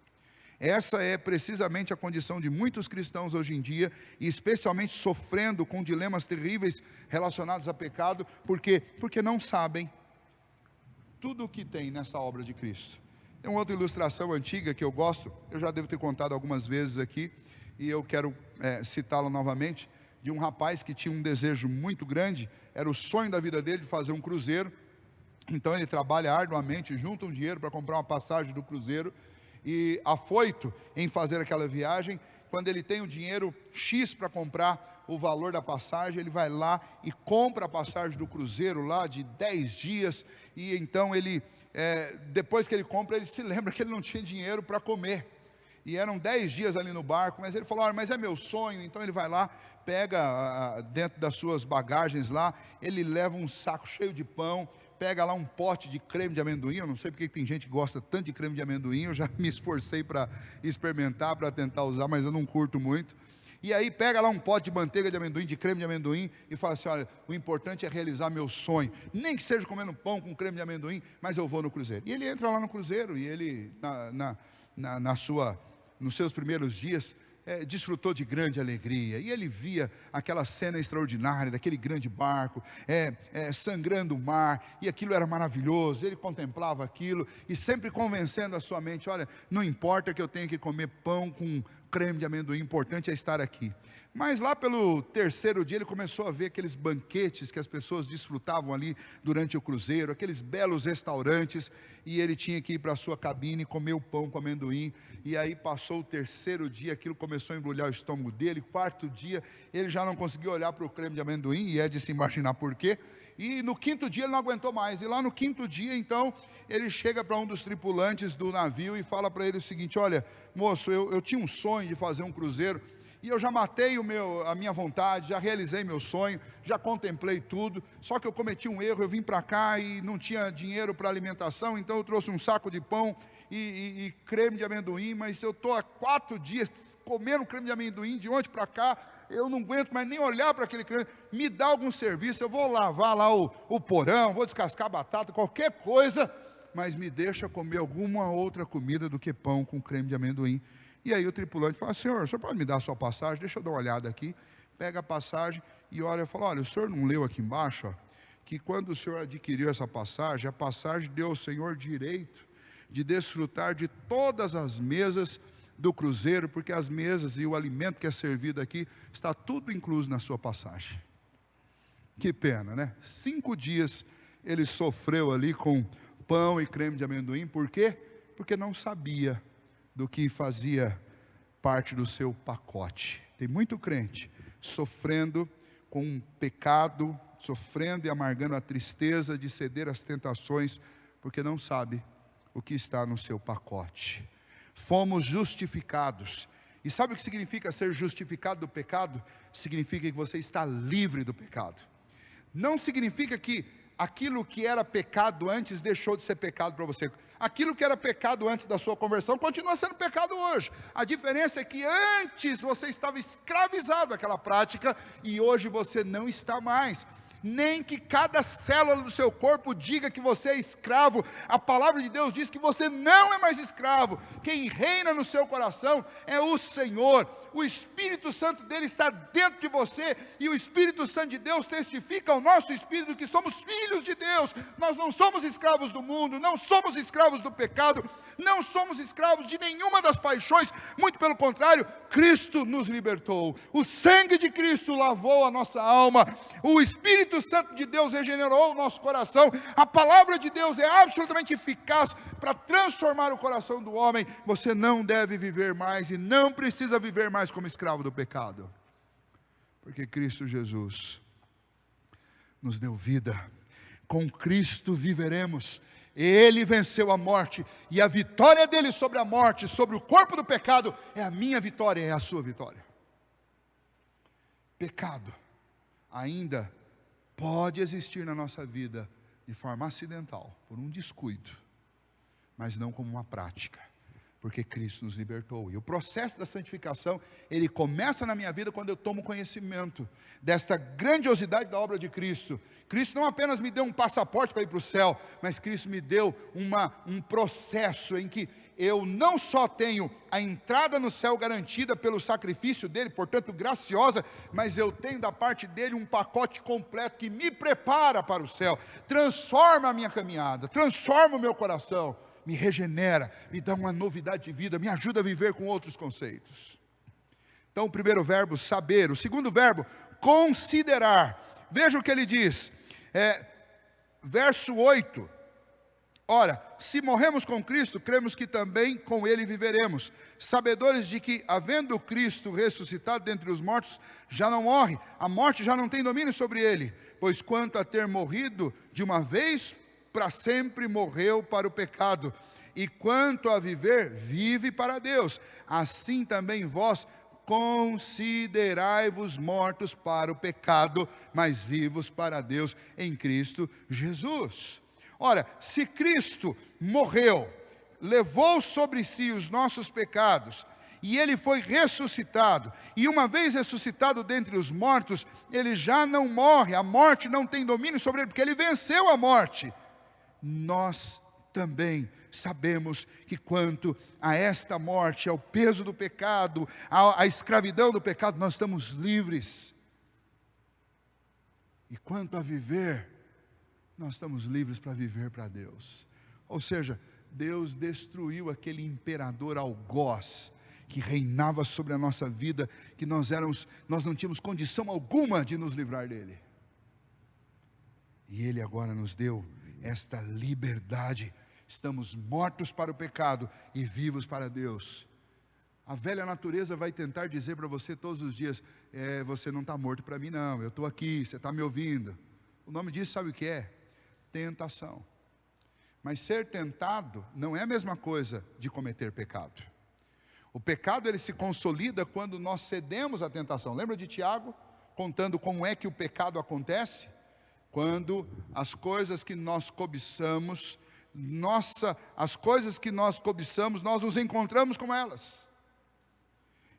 Essa é precisamente a condição de muitos cristãos hoje em dia, e especialmente sofrendo com dilemas terríveis relacionados a pecado, porque não sabem tudo o que tem nessa obra de Cristo. Tem uma outra ilustração antiga que eu gosto, eu já devo ter contado algumas vezes aqui, e eu quero citá-la novamente, de um rapaz que tinha um desejo muito grande, era o sonho da vida dele de fazer um cruzeiro. Então ele trabalha arduamente, junta um dinheiro para comprar uma passagem do cruzeiro, e afoito em fazer aquela viagem, quando ele tem o dinheiro X para comprar o valor da passagem, ele vai lá e compra a passagem do cruzeiro lá de 10 dias, e então ele, depois que ele compra, ele se lembra que ele não tinha dinheiro para comer, e eram 10 dias ali no barco, mas ele falou, mas é meu sonho. Então ele vai lá, pega dentro das suas bagagens lá, ele leva um saco cheio de pão, pega lá um pote de creme de amendoim. Eu não sei porque tem gente que gosta tanto de creme de amendoim, eu já me esforcei para experimentar, para tentar usar, mas eu não curto muito. E aí pega lá um pote de manteiga de amendoim, de creme de amendoim, e fala assim, olha, o importante é realizar meu sonho, nem que seja comendo pão com creme de amendoim, mas eu vou no cruzeiro. E ele entra lá no cruzeiro, e ele na sua nos seus primeiros dias, desfrutou de grande alegria, e ele via aquela cena extraordinária, daquele grande barco, sangrando o mar, e aquilo era maravilhoso, ele contemplava aquilo, e sempre convencendo a sua mente, olha, não importa que eu tenha que comer pão com creme de amendoim, importante é estar aqui. Mas lá pelo terceiro dia ele começou a ver aqueles banquetes que as pessoas desfrutavam ali durante o cruzeiro, aqueles belos restaurantes, e ele tinha que ir para a sua cabine e comer o pão com amendoim. E aí passou o terceiro dia, aquilo começou a embrulhar o estômago dele. Quarto dia ele já não conseguia olhar para o creme de amendoim, e é de se imaginar por quê. E no quinto dia ele não aguentou mais, e lá no quinto dia então ele chega para um dos tripulantes do navio e fala para ele o seguinte: olha moço, eu tinha um sonho de fazer um cruzeiro, e eu já matei a minha vontade, já realizei meu sonho, já contemplei tudo, só que eu cometi um erro, eu vim para cá e não tinha dinheiro para alimentação, então eu trouxe um saco de pão e creme de amendoim, mas eu estou há 4 dias comendo creme de amendoim, de ontem para cá, eu não aguento mais nem olhar para aquele creme, me dá algum serviço, eu vou lavar lá o porão, vou descascar batata, qualquer coisa, mas me deixa comer alguma outra comida do que pão com creme de amendoim. E aí o tripulante fala: senhor, o senhor pode me dar a sua passagem? Deixa eu dar uma olhada aqui. Pega a passagem e olha e fala: olha, o senhor não leu aqui embaixo, ó, que quando o senhor adquiriu essa passagem, a passagem deu ao senhor direito de desfrutar de todas as mesas do cruzeiro, porque as mesas e o alimento que é servido aqui, está tudo incluso na sua passagem. Que pena, né? 5 dias ele sofreu ali com pão e creme de amendoim. Por quê? Porque não sabia do que fazia parte do seu pacote. Tem muito crente sofrendo com um pecado, sofrendo e amargando a tristeza de ceder às tentações, porque não sabe o que está no seu pacote. Fomos justificados. E sabe o que significa ser justificado do pecado? Significa que você está livre do pecado. Não significa que aquilo que era pecado antes deixou de ser pecado para você. Aquilo que era pecado antes da sua conversão continua sendo pecado hoje. A diferença é que antes você estava escravizado àquela prática e hoje você não está mais. Nem que cada célula do seu corpo diga que você é escravo. A palavra de Deus diz que você não é mais escravo. Quem reina no seu coração é o Senhor. O Espírito Santo dele está dentro de você, e o Espírito Santo de Deus testifica ao nosso espírito que somos filhos de Deus. Nós não somos escravos do mundo, não somos escravos do pecado, não somos escravos de nenhuma das paixões, muito pelo contrário, Cristo nos libertou, o sangue de Cristo lavou a nossa alma, o Espírito Santo de Deus regenerou o nosso coração. A palavra de Deus é absolutamente eficaz para transformar o coração do homem. Você não deve viver mais e não precisa viver mais como escravo do pecado, porque Cristo Jesus nos deu vida. Com Cristo viveremos. Ele venceu a morte, e a vitória dele sobre a morte, sobre o corpo do pecado, é a minha vitória, é a sua vitória. Pecado ainda pode existir na nossa vida de forma acidental, por um descuido, mas não como uma prática, porque Cristo nos libertou. E o processo da santificação, ele começa na minha vida quando eu tomo conhecimento desta grandiosidade da obra de Cristo. Cristo não apenas me deu um passaporte para ir para o céu, mas Cristo me deu um processo em que eu não só tenho a entrada no céu garantida pelo sacrifício dele, portanto graciosa, mas eu tenho da parte dele um pacote completo que me prepara para o céu, transforma a minha caminhada, transforma o meu coração, me regenera, me dá uma novidade de vida, me ajuda a viver com outros conceitos. Então o primeiro verbo, saber. O segundo verbo, considerar. Veja o que ele diz, verso 8. Ora, se morremos com Cristo, cremos que também com Ele viveremos, sabedores de que, havendo Cristo ressuscitado dentre os mortos, já não morre, a morte já não tem domínio sobre Ele, pois quanto a ter morrido de uma vez, para sempre morreu para o pecado, e quanto a viver, vive para Deus. Assim também vós considerai-vos mortos para o pecado, mas vivos para Deus em Cristo Jesus. Ora, se Cristo morreu, levou sobre si os nossos pecados, e Ele foi ressuscitado, e uma vez ressuscitado dentre os mortos, Ele já não morre, a morte não tem domínio sobre Ele, porque Ele venceu a morte. Nós também sabemos que quanto a esta morte, ao peso do pecado, à escravidão do pecado, nós estamos livres. E quanto a viver, nós estamos livres para viver para Deus. Ou seja, Deus destruiu aquele imperador algoz que reinava sobre a nossa vida, que nós não tínhamos condição alguma de nos livrar dele. E Ele agora nos deu esta liberdade. Estamos mortos para o pecado e vivos para Deus. A velha natureza vai tentar dizer para você todos os dias: você não está morto para mim não, eu estou aqui, você está me ouvindo. O nome disso sabe o que é? Tentação. Mas ser tentado não é a mesma coisa de cometer pecado. O pecado ele se consolida quando nós cedemos à tentação. Lembra de Tiago contando como é que o pecado acontece? Quando as coisas que nós cobiçamos, nós nos encontramos com elas.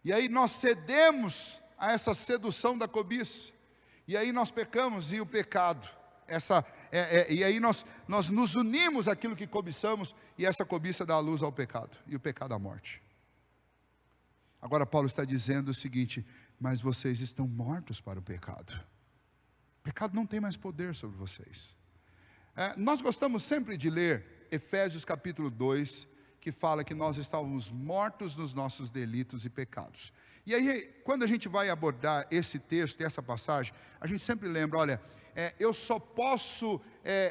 E aí nós cedemos a essa sedução da cobiça. E aí nós pecamos, e o pecado, e aí nós nos unimos àquilo que cobiçamos, e essa cobiça dá luz ao pecado, e o pecado à morte. Agora Paulo está dizendo o seguinte: mas vocês estão mortos para o pecado. O pecado não tem mais poder sobre vocês. Nós gostamos sempre de ler Efésios capítulo 2, que fala que nós estávamos mortos nos nossos delitos e pecados. E aí, quando a gente vai abordar esse texto e essa passagem, a gente sempre lembra, olha, eu só posso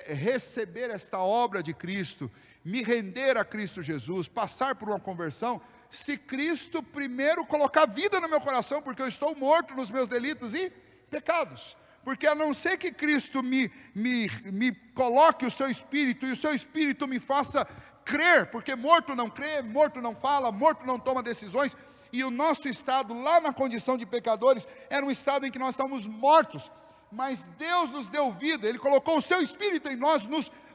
receber esta obra de Cristo, me render a Cristo Jesus, passar por uma conversão, se Cristo primeiro colocar vida no meu coração, porque eu estou morto nos meus delitos e pecados. Porque a não ser que Cristo me coloque o seu Espírito, e o seu Espírito me faça crer, porque morto não crê, morto não fala, morto não toma decisões, e o nosso estado lá na condição de pecadores, era um estado em que nós estávamos mortos, mas Deus nos deu vida, Ele colocou o seu Espírito em nós,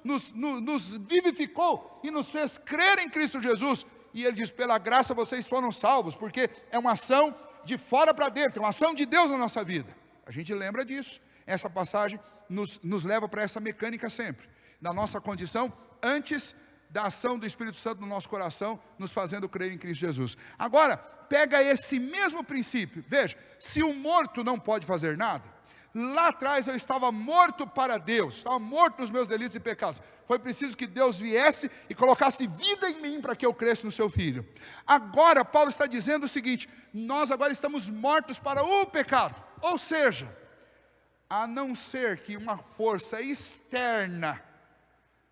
nos vivificou, e nos fez crer em Cristo Jesus, e Ele diz: pela graça vocês foram salvos, porque é uma ação de fora para dentro, é uma ação de Deus na nossa vida. A gente lembra disso. Essa passagem nos leva para essa mecânica sempre, da nossa condição antes da ação do Espírito Santo no nosso coração, nos fazendo crer em Cristo Jesus. Agora, pega esse mesmo princípio, veja, se o morto não pode fazer nada, lá atrás eu estava morto para Deus, estava morto nos meus delitos e pecados, foi preciso que Deus viesse e colocasse vida em mim para que eu cresça no seu Filho. Agora Paulo está dizendo o seguinte: nós agora estamos mortos para o pecado, ou seja, a não ser que uma força externa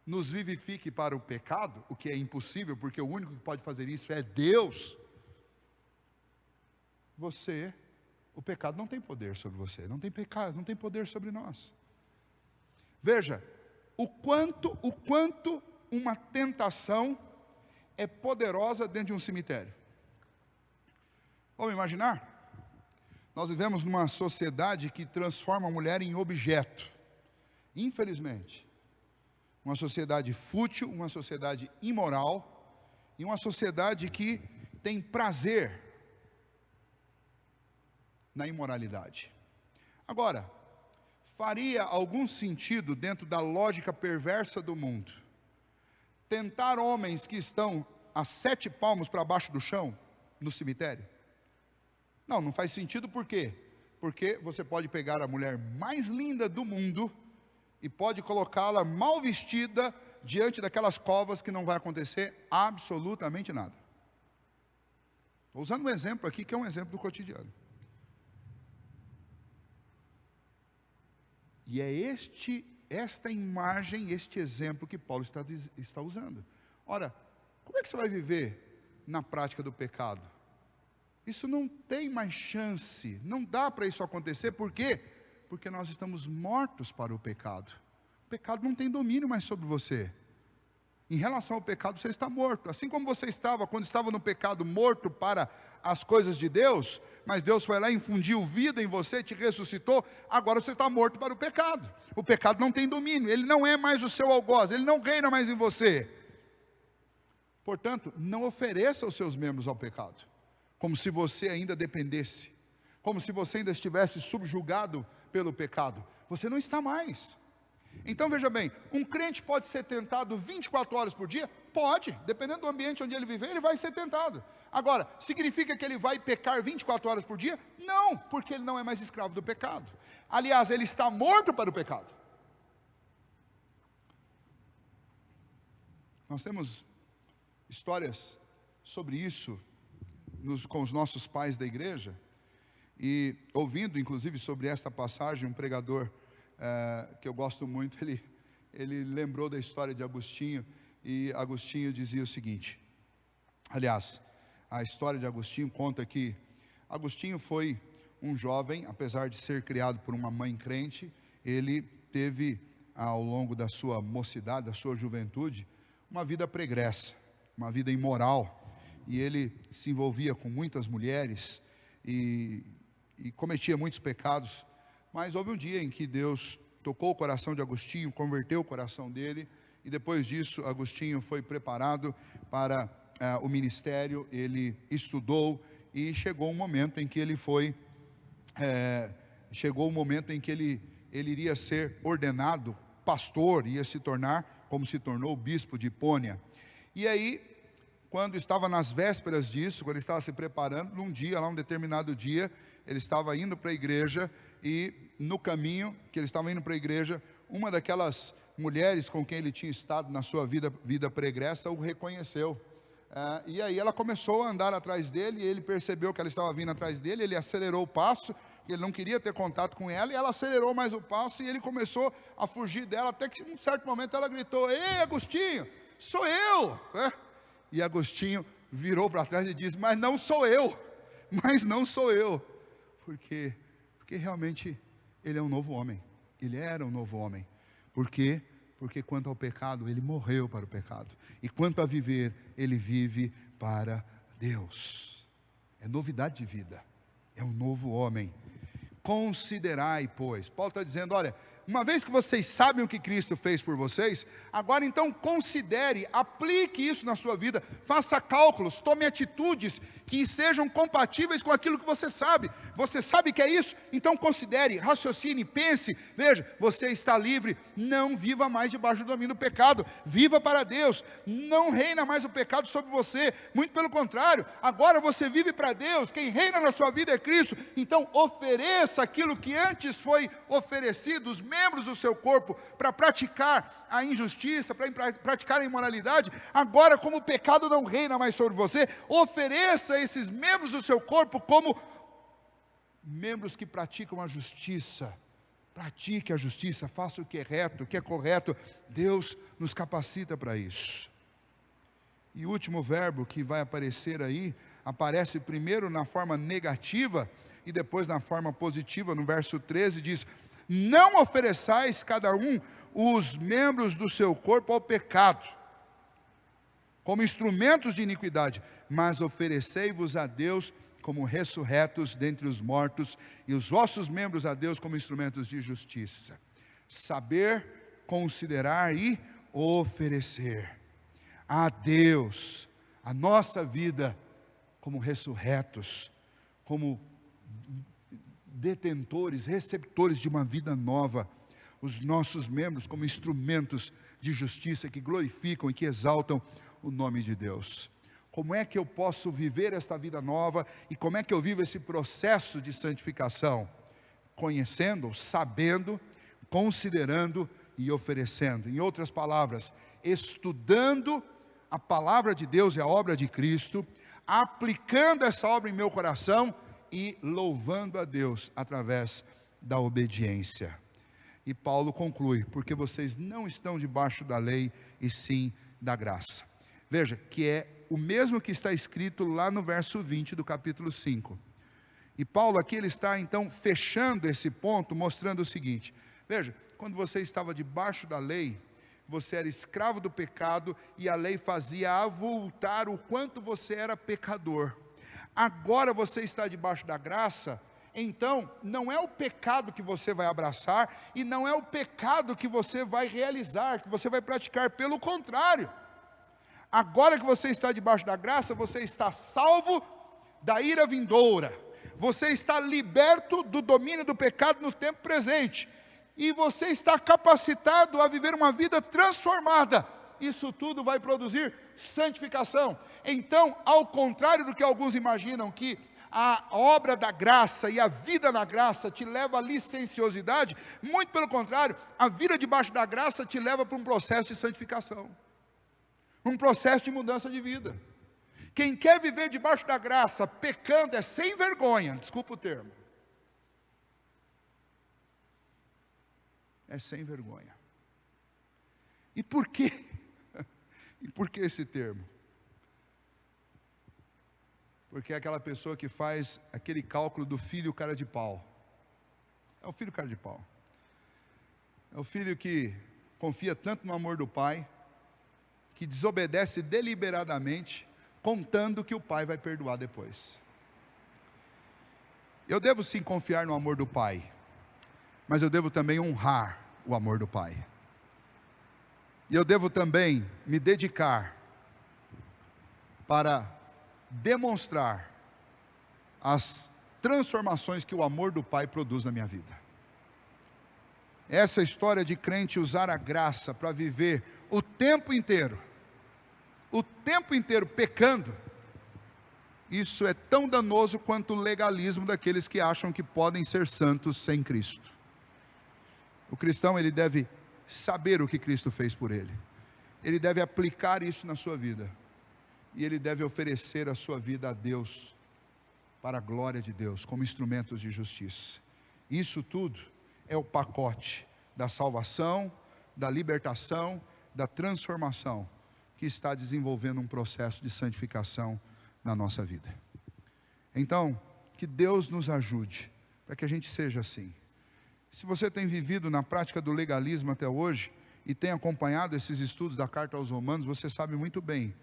nos vivifique para o pecado, o que é impossível, porque o único que pode fazer isso é Deus, o pecado não tem poder sobre você, não tem pecado, não tem poder sobre nós. Veja, o quanto uma tentação é poderosa dentro de um cemitério. Vamos imaginar? Nós vivemos numa sociedade que transforma a mulher em objeto, infelizmente. Uma sociedade fútil, uma sociedade imoral, e uma sociedade que tem prazer na imoralidade. Agora, faria algum sentido, dentro da lógica perversa do mundo, tentar homens que estão a 7 palmos para baixo do chão, no cemitério? Não faz sentido. Por quê? Porque você pode pegar a mulher mais linda do mundo e pode colocá-la mal vestida diante daquelas covas, que não vai acontecer absolutamente nada. Estou usando um exemplo aqui que é um exemplo do cotidiano. E é esta imagem, este exemplo que Paulo está usando. Ora, como é que você vai viver na prática do pecado? Isso não tem mais chance, não dá para isso acontecer. Por quê? Porque nós estamos mortos para o pecado. O pecado não tem domínio mais sobre você. Em relação ao pecado, você está morto. Assim como você estava, quando estava no pecado, morto para as coisas de Deus, mas Deus foi lá e infundiu vida em você, te ressuscitou, agora você está morto para o pecado. O pecado não tem domínio, ele não é mais o seu algoz, ele não reina mais em você. Portanto, não ofereça os seus membros ao pecado, como se você ainda dependesse, como se você ainda estivesse subjugado pelo pecado. Você não está mais. Então veja bem, um crente pode ser tentado 24 horas por dia? Pode, dependendo do ambiente onde ele viver, ele vai ser tentado. Agora, significa que ele vai pecar 24 horas por dia? Não, porque ele não é mais escravo do pecado. Aliás, ele está morto para o pecado. Nós temos histórias sobre isso com os nossos pais da igreja, e ouvindo inclusive sobre esta passagem, um pregador que eu gosto muito, ele lembrou da história de Agostinho, e Agostinho dizia o seguinte, aliás, a história de Agostinho conta que Agostinho foi um jovem, apesar de ser criado por uma mãe crente, ele teve ao longo da sua mocidade, da sua juventude, uma vida pregressa, uma vida imoral, e ele se envolvia com muitas mulheres e cometia muitos pecados, mas houve um dia em que Deus tocou o coração de Agostinho, converteu o coração dele, e depois disso Agostinho foi preparado para o ministério, ele estudou, e chegou um momento em que ele iria ser ordenado pastor, ia se tornar, como se tornou, o bispo de Hipônia. E aí, quando estava nas vésperas disso, quando ele estava se preparando, num determinado dia, ele estava indo para a igreja, e no caminho que ele estava indo para a igreja, uma daquelas mulheres com quem ele tinha estado na sua vida pregressa o reconheceu. E aí ela começou a andar atrás dele, e ele percebeu que ela estava vindo atrás dele, ele acelerou o passo, ele não queria ter contato com ela, e ela acelerou mais o passo, e ele começou a fugir dela, até que em um certo momento ela gritou: "Ei, Agostinho, sou eu!" E Agostinho virou para trás e disse: mas não sou eu, porque realmente ele é um novo homem, ele era um novo homem. Por quê? Porque quanto ao pecado, ele morreu para o pecado, e quanto a viver, ele vive para Deus. É novidade de vida, é um novo homem. Considerai, pois, Paulo está dizendo, olha, uma vez que vocês sabem o que Cristo fez por vocês, agora então considere, aplique isso na sua vida, faça cálculos, tome atitudes que sejam compatíveis com aquilo que você sabe que é isso? Então considere, raciocine, pense, veja, você está livre, não viva mais debaixo do domínio do pecado, viva para Deus, não reina mais o pecado sobre você, muito pelo contrário, agora você vive para Deus, quem reina na sua vida é Cristo, então ofereça aquilo que antes foi oferecido, os membros do seu corpo, para praticar a injustiça, para praticar a imoralidade. Agora, como o pecado não reina mais sobre você, ofereça esses membros do seu corpo como membros que praticam a justiça. Pratique a justiça, faça o que é reto, o que é correto. Deus nos capacita para isso. E o último verbo que vai aparecer aí, aparece primeiro na forma negativa e depois na forma positiva. No verso 13 diz: não ofereçais cada um os membros do seu corpo ao pecado, como instrumentos de iniquidade, mas oferecei-vos a Deus como ressurretos dentre os mortos, e os vossos membros a Deus como instrumentos de justiça. Saber, considerar e oferecer a Deus a nossa vida como ressurretos, como detentores, receptores de uma vida nova, os nossos membros como instrumentos de justiça que glorificam e que exaltam o nome de Deus. Como é que eu posso viver esta vida nova e como é que eu vivo esse processo de santificação? Conhecendo, sabendo, considerando e oferecendo. Em outras palavras, estudando a palavra de Deus e a obra de Cristo, aplicando essa obra em meu coração e louvando a Deus através da obediência. E Paulo conclui: porque vocês não estão debaixo da lei, e sim da graça. Veja, que é o mesmo que está escrito lá no verso 20 do capítulo 5. E Paulo aqui, ele está então fechando esse ponto, mostrando o seguinte: veja, quando você estava debaixo da lei, você era escravo do pecado, e a lei fazia avultar o quanto você era pecador. Agora você está debaixo da graça, então não é o pecado que você vai abraçar, e não é o pecado que você vai realizar, que você vai praticar, pelo contrário. Agora que você está debaixo da graça, você está salvo da ira vindoura, você está liberto do domínio do pecado no tempo presente, e você está capacitado a viver uma vida transformada, isso tudo vai produzir santificação. Então, ao contrário do que alguns imaginam, que a obra da graça e a vida na graça te leva à licenciosidade, muito pelo contrário, a vida debaixo da graça te leva para um processo de santificação, um processo de mudança de vida. Quem quer viver debaixo da graça, pecando, é sem vergonha, desculpa o termo. É sem vergonha. E por quê? E por que esse termo? Porque é aquela pessoa que faz aquele cálculo do filho cara de pau. É o filho cara de pau. É o filho que confia tanto no amor do pai, que desobedece deliberadamente, contando que o pai vai perdoar depois. Eu devo sim confiar no amor do pai, mas eu devo também honrar o amor do pai. E eu devo também me dedicar para demonstrar as transformações que o amor do pai produz na minha vida. Essa história de crente usar a graça para viver o tempo inteiro pecando, isso é tão danoso quanto o legalismo daqueles que acham que podem ser santos sem Cristo. O cristão, ele deve saber o que Cristo fez por ele. Ele deve aplicar isso na sua vida. E ele deve oferecer a sua vida a Deus, para a glória de Deus, como instrumentos de justiça. Isso tudo é o pacote da salvação, da libertação, da transformação, que está desenvolvendo um processo de santificação na nossa vida. Então, que Deus nos ajude, para que a gente seja assim. Se você tem vivido na prática do legalismo até hoje, e tem acompanhado esses estudos da carta aos Romanos, você sabe muito bem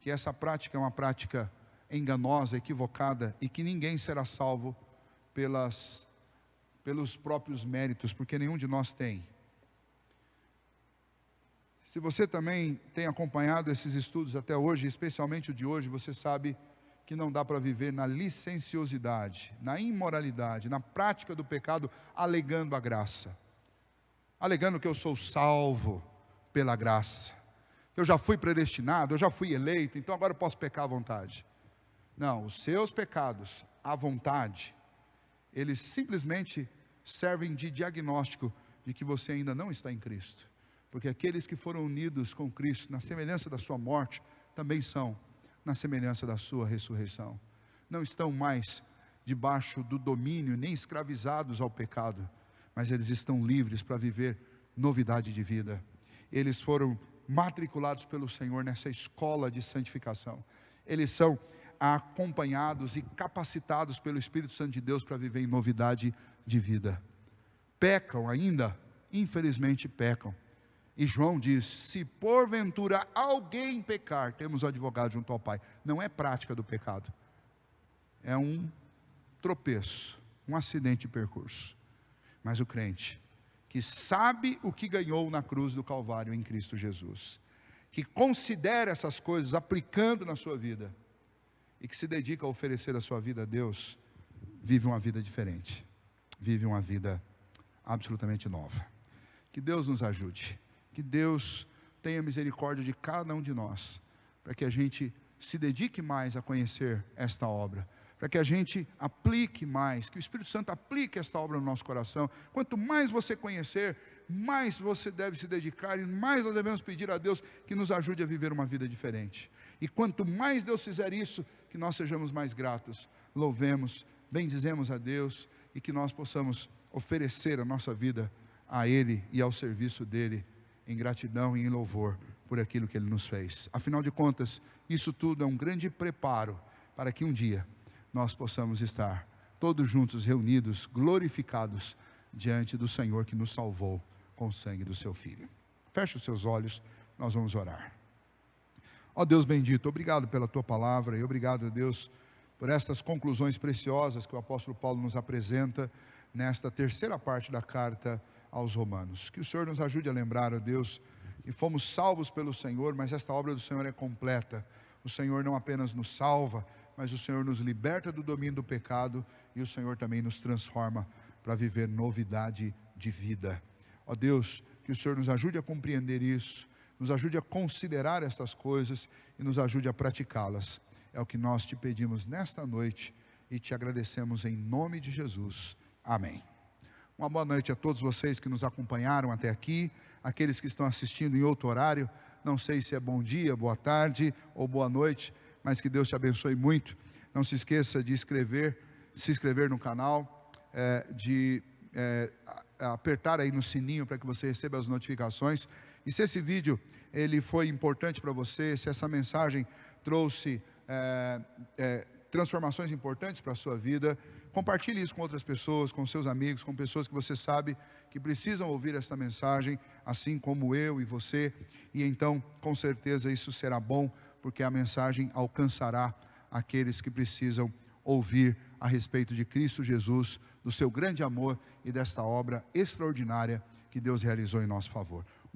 que essa prática é uma prática enganosa, equivocada, e que ninguém será salvo pelos próprios méritos, porque nenhum de nós tem. Se você também tem acompanhado esses estudos até hoje, especialmente o de hoje, você sabe que não dá para viver na licenciosidade, na imoralidade, na prática do pecado, alegando a graça, alegando que eu sou salvo pela graça, eu já fui predestinado, eu já fui eleito, então agora eu posso pecar à vontade. Não, os seus pecados à vontade, eles simplesmente servem de diagnóstico de que você ainda não está em Cristo, porque aqueles que foram unidos com Cristo na semelhança da sua morte, também são na semelhança da sua ressurreição. Não estão mais debaixo do domínio, nem escravizados ao pecado, mas eles estão livres para viver novidade de vida. Eles foram matriculados pelo Senhor nessa escola de santificação. Eles são acompanhados e capacitados pelo Espírito Santo de Deus para viver em novidade de vida. Pecam ainda? Infelizmente pecam. E João diz, se porventura alguém pecar, temos o advogado junto ao Pai. Não é prática do pecado, é um tropeço, um acidente de percurso. Mas o crente, que sabe o que ganhou na cruz do Calvário em Cristo Jesus, que considera essas coisas aplicando na sua vida, e que se dedica a oferecer a sua vida a Deus, vive uma vida diferente, vive uma vida absolutamente nova. Que Deus nos ajude, que Deus tenha misericórdia de cada um de nós, para que a gente se dedique mais a conhecer esta obra, para que a gente aplique mais, que o Espírito Santo aplique esta obra no nosso coração. Quanto mais você conhecer, mais você deve se dedicar, e mais nós devemos pedir a Deus que nos ajude a viver uma vida diferente. E quanto mais Deus fizer isso, que nós sejamos mais gratos, louvemos, bendizemos a Deus, e que nós possamos oferecer a nossa vida a Ele e ao serviço dEle, em gratidão e em louvor por aquilo que Ele nos fez. Afinal de contas, isso tudo é um grande preparo para que um dia nós possamos estar todos juntos, reunidos, glorificados diante do Senhor que nos salvou com o sangue do seu Filho. Feche os seus olhos, nós vamos orar. Ó Deus bendito, obrigado pela Tua palavra e obrigado, Deus, por estas conclusões preciosas que o apóstolo Paulo nos apresenta nesta terceira parte da carta aos Romanos. Que o Senhor nos ajude a lembrar, ó Deus, que fomos salvos pelo Senhor, mas esta obra do Senhor é completa. O Senhor não apenas nos salva, mas o Senhor nos liberta do domínio do pecado, e o Senhor também nos transforma para viver novidade de vida. Ó Deus, que o Senhor nos ajude a compreender isso, nos ajude a considerar estas coisas e nos ajude a praticá-las. É o que nós te pedimos nesta noite e te agradecemos em nome de Jesus. Amém. Uma boa noite a todos vocês que nos acompanharam até aqui, aqueles que estão assistindo em outro horário. Não sei se é bom dia, boa tarde ou boa noite, mas que Deus te abençoe muito. Não se esqueça de se inscrever no canal, apertar aí no sininho para que você receba as notificações. E se esse vídeo ele foi importante para você, se essa mensagem trouxe transformações importantes para a sua vida, compartilhe isso com outras pessoas, com seus amigos, com pessoas que você sabe que precisam ouvir esta mensagem, assim como eu e você, e então, com certeza, isso será bom, porque a mensagem alcançará aqueles que precisam ouvir a respeito de Cristo Jesus, do seu grande amor e desta obra extraordinária que Deus realizou em nosso favor.